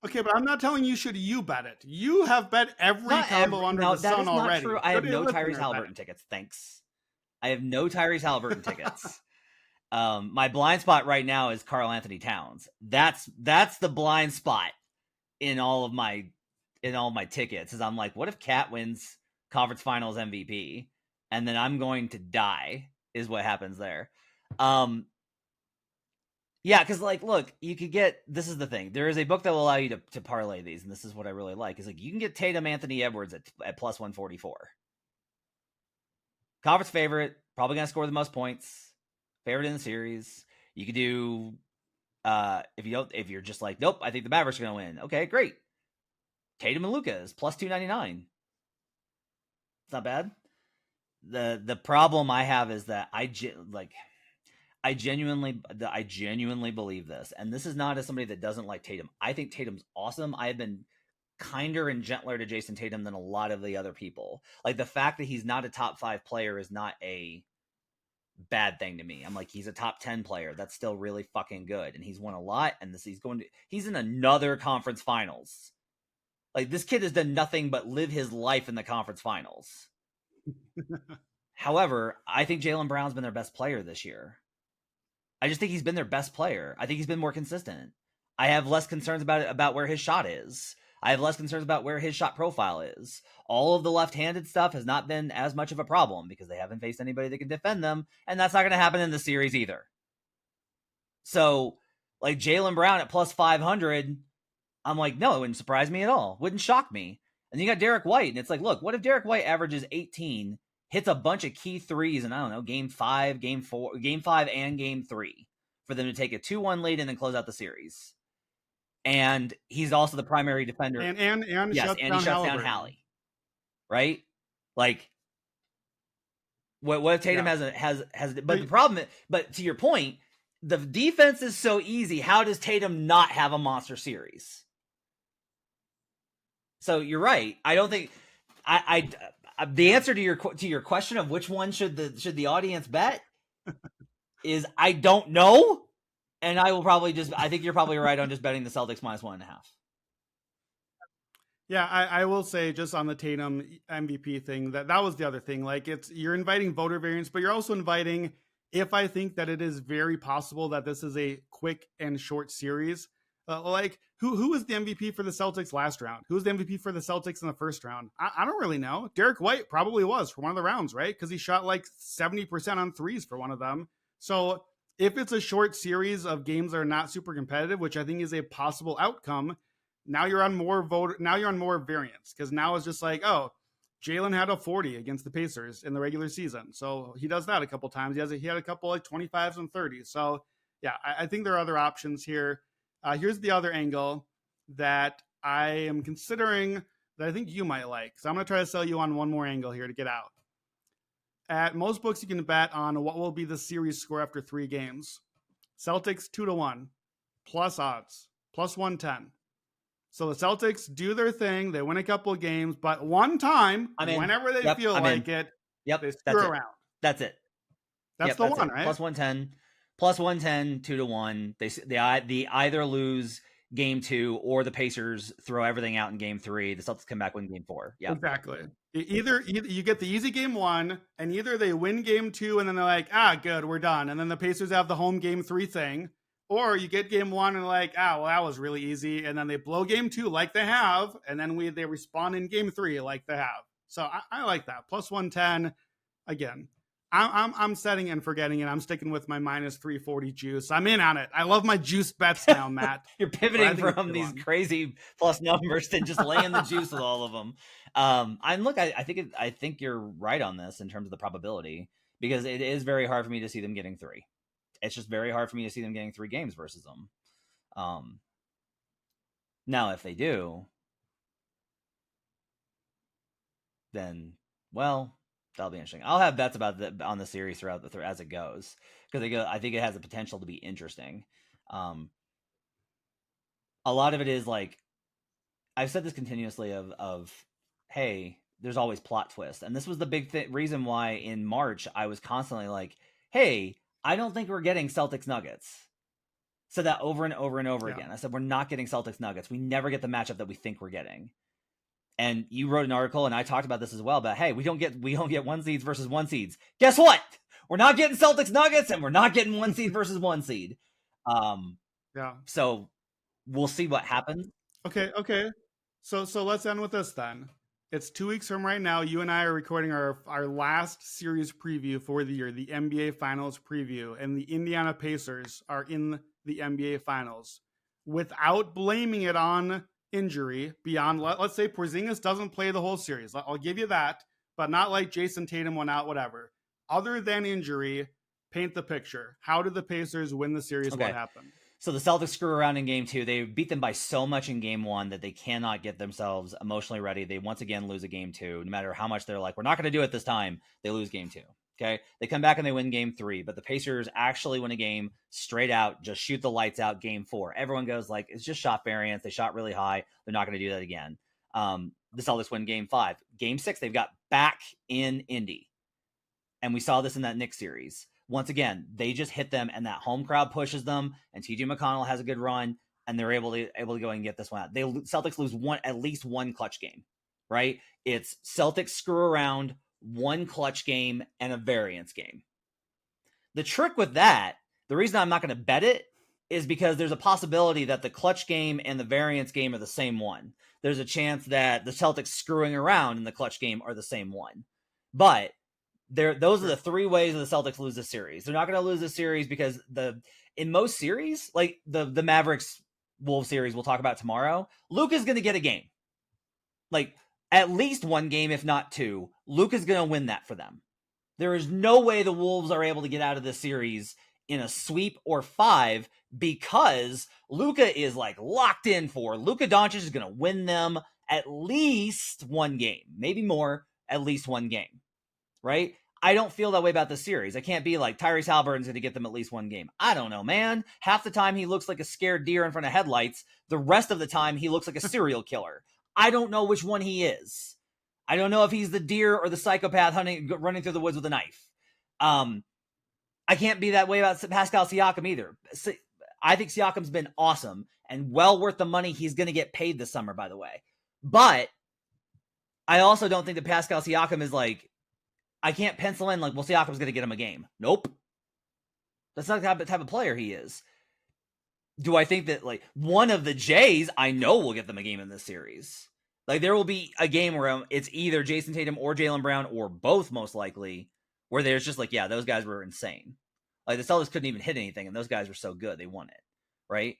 Okay, but I'm not telling you bet it. You have bet every combo under the sun already. Not true. I have no Tyrese Halliburton tickets. Thanks. I have no Tyrese Halliburton tickets. My blind spot right now is Karl Anthony Towns. That's the blind spot in all of my tickets. Is I'm like, what if Cat wins Conference Finals MVP, and then I'm going to die? Is what happens there. Yeah, because like, look, you could get. This is the thing. There is a book that will allow you to parlay these, and this is what I really like. Is like you can get Tatum, Anthony Edwards at +144. Conference favorite, probably gonna score the most points. Favorite in the series. You could do if you're just like, nope, I think the Mavericks are gonna win. Okay, great. Tatum and Luka is +299. It's not bad. The problem I have is that I genuinely believe this, and this is not as somebody that doesn't like Tatum. I think Tatum's awesome. I have been kinder and gentler to Jason Tatum than a lot of the other people. Like the fact that he's not a top 5 player is not a bad thing to me. I'm like, he's a top 10 player. That's still really fucking good. And he's won a lot. And he's in another conference finals. Like this kid has done nothing but live his life in the conference finals. However, I think Jaylen Brown's been their best player this year. I just think he's been their best player. I think he's been more consistent. I have less concerns about where his shot is. I have less concerns about where his shot profile is. All of the left-handed stuff has not been as much of a problem because they haven't faced anybody that can defend them, and that's not going to happen in the series either. So, like Jaylen Brown at +500, I'm like, no, it wouldn't surprise me at all. Wouldn't shock me. And you got Derek White, and it's like, look, what if Derek White averages 18, hits a bunch of key threes, and I don't know, game 5, game 5, and game 3 for them to take a 2-1 lead and then close out the series. And he's also the primary defender. And yes, and he shuts down Hallie. Right? Like, what if Tatum has but the problem, but to your point, the defense is so easy. How does Tatum not have a monster series? So you're right. I don't think the answer to your question of which one should the audience bet is I don't know. And I will probably I think you're probably right on just betting the Celtics -1.5. Yeah, I will say just on the Tatum MVP thing, that was the other thing. Like you're inviting voter variance, but you're also inviting, if I think that it is very possible that this is a quick and short series, like who was the MVP for the Celtics last round? Who was the MVP for the Celtics in the first round? I don't really know. Derek White probably was for one of the rounds, right? Because he shot like 70% on threes for one of them. So if it's a short series of games that are not super competitive, which I think is a possible outcome, now you're on more variance, because now it's just like, oh, Jaylen had a 40 against the Pacers in the regular season, so he does that a couple times. He had a couple like 25s and 30s. So yeah, I think there are other options here. Here's the other angle that I am considering that I think you might like. So I'm going to try to sell you on one more angle here to get out. At most books, you can bet on what will be the series score after 3 games. Celtics 2-1, plus odds, +110. So the Celtics do their thing. They win a couple of games, but one time, whenever they feel like it, they screw around. That's it. That's the one, right? +110, +110, 2-1. They either lose game 2 or the Pacers throw everything out in game 3. The Celtics come back, win game 4. Yeah, exactly. Either you get the easy game 1, and either they win game 2, and then they're like, good, we're done. And then the Pacers have the home game 3 thing. Or you get game 1 and like, well, that was really easy. And then they blow game 2 like they have. And then they respond in game 3 like they have. So I like that. +110. Again, I'm setting and forgetting it. I'm sticking with my -340 juice. I'm in on it. I love my juice bets now, Matt. You're pivoting from these crazy plus numbers to just laying the juice with all of them. And look, I think you're right on this in terms of the probability, because it is very hard for me to see them getting 3. it's just very hard for me to see them getting 3 games versus them. Now, if they do, then, well, that'll be interesting. I'll have bets about on the series throughout as it goes, because I think it has the potential to be interesting. A lot of it is like, I've said this continuously of hey, there's always plot twists, and this was the big reason why in March I was constantly like, hey, I don't think we're getting Celtics Nuggets. Said that over and over and over again. I said, we're not getting Celtics Nuggets. We never get the matchup that we think we're getting. And you wrote an article, and I talked about this as well, but hey, we don't get 1 seeds versus 1 seeds. Guess what? We're not getting Celtics Nuggets, and we're not getting 1 seed versus 1 seed. So we'll see what happens. Okay. So let's end with this then. It's 2 weeks from right now. You and I are recording our last series preview for the year, the NBA Finals preview, and the Indiana Pacers are in the NBA Finals. Without blaming it on injury, beyond, let's say Porzingis doesn't play the whole series. I'll give you that, but not like Jason Tatum went out, whatever. Other than injury, paint the picture. How did the Pacers win the series? Okay. What happened? So the Celtics screw around in game 2. They beat them by so much in game 1 that they cannot get themselves emotionally ready. They once again lose a game 2. No matter how much they're like, we're not going to do it this time, they lose game 2. Okay. They come back and they win game 3, but the Pacers actually win a game straight out, just shoot the lights out game 4. Everyone goes like, it's just shot variance. They shot really high. They're not going to do that again. The Celtics win game 5. Game 6, they've got back in Indy. And we saw this in that Knicks series. Once again, they just hit them, and that home crowd pushes them, and TJ McConnell has a good run, and they're able to go and get this one out. Celtics lose at least 1 clutch game, right? It's Celtics screw around, 1 clutch game, and a variance game. The trick with that, the reason I'm not going to bet it, is because there's a possibility that the clutch game and the variance game are the same one. There's a chance that the Celtics screwing around in the clutch game are the same one. But those are the 3 ways the Celtics lose this series. They're not going to lose this series because in most series, like the Mavericks Wolves series we'll talk about tomorrow, Luka's going to get a game. Like at least 1 game, if not 2. Luka's going to win that for them. There is no way the Wolves are able to get out of this series in a sweep or 5 because Luka is like locked in for. Luka Doncic is going to win them at least 1 game, maybe more, at least 1 game. Right? I don't feel that way about this series. I can't be like Tyrese Halliburton's going to get them at least 1 game. I don't know, man. Half the time he looks like a scared deer in front of headlights. The rest of the time he looks like a serial killer. I don't know which one he is. I don't know if he's the deer or the psychopath running through the woods with a knife. I can't be that way about Pascal Siakam either. I think Siakam's been awesome and well worth the money he's going to get paid this summer, by the way. But I also don't think that Pascal Siakam is like, I can't pencil in like, well, Siakam's going to get him a game. Nope. That's not the type of player he is. Do I think that like one of the Jays, I know will get them a game in this series. Like there will be a game where it's either Jason Tatum or Jaylen Brown or both most likely, where there's just like, yeah, those guys were insane. Like the Celtics couldn't even hit anything and those guys were so good. They won it. Right.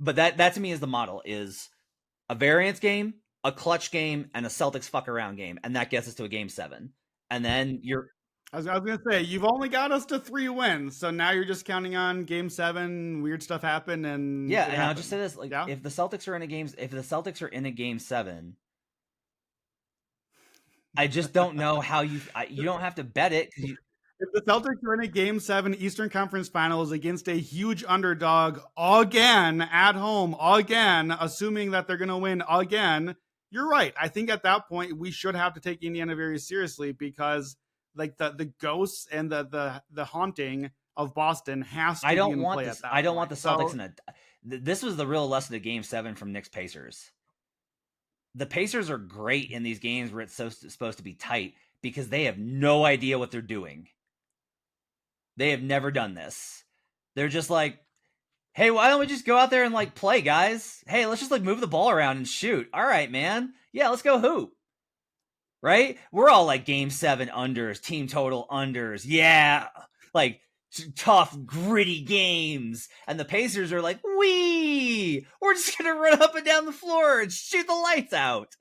But that to me is the model is a variance game, a clutch game, and a Celtics fuck around game. And that gets us to a game 7. And then I was going to say, you've only got us to 3 wins. So now you're just counting on game 7, weird stuff happened. And yeah. And I'll just say this, like if the Celtics are in a game 7, I just don't know how you don't have to bet it. If the Celtics are in a game 7 Eastern Conference Finals against a huge underdog again at home, again, assuming that they're going to win again, you're right. I think at that point we should have to take Indiana very seriously because like the ghosts and the haunting of Boston has to be in play at that point. I don't want the Celtics in a. This was the real lesson of Game 7 from Knicks Pacers. The Pacers are great in these games where it's supposed to be tight because they have no idea what they're doing. They have never done this. They're just like, hey, why don't we just go out there and like play, guys? Hey, let's just like move the ball around and shoot. All right, man. Yeah, let's go hoop. Right? We're all like game 7 unders, team total unders. Yeah. Like tough, gritty games. And the Pacers are like, we're just going to run up and down the floor and shoot the lights out.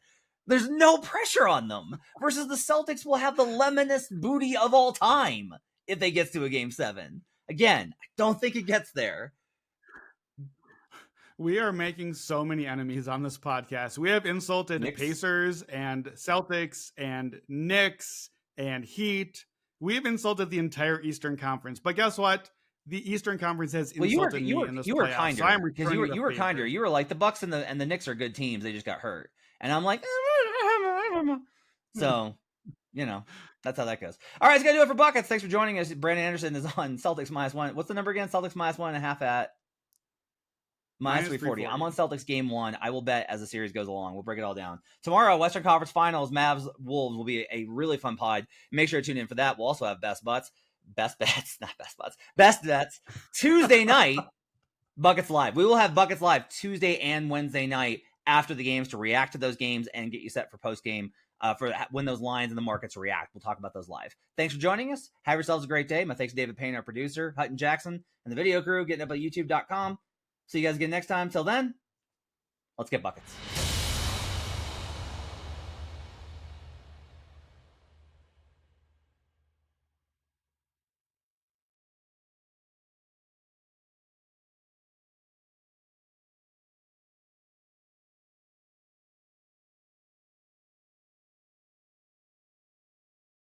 There's no pressure on them. Versus the Celtics will have the lemonest booty of all time if they get to a game 7. Again, I don't think it gets there. We are making so many enemies on this podcast. We have insulted Knicks. Pacers and Celtics and Knicks and Heat. We've insulted the entire Eastern Conference. But guess what? The Eastern Conference has insulted me in this playoff. Kinder, so I'm because returning you were favor. kinder. You were like, the Bucks and the Knicks are good teams. They just got hurt. And I'm like, so, that's how that goes. All right, it's going to do it for Buckets. Thanks for joining us. Brandon Anderson is on Celtics -1. What's the number again? Celtics -1.5 at -340. I'm on Celtics game 1. I will bet as the series goes along. We'll break it all down. Tomorrow, Western Conference Finals, Mavs Wolves will be a really fun pod. Make sure to tune in for that. We'll also have best bets Tuesday night. Buckets Live. We will have Buckets Live Tuesday and Wednesday night after the games to react to those games and get you set for post game for when those lines in the markets react. We'll talk about those live. Thanks for joining us. Have yourselves a great day. My thanks to David Payne, our producer, Hutton Jackson, and the video crew getting up at youtube.com. See you guys again next time. Till then, let's get buckets.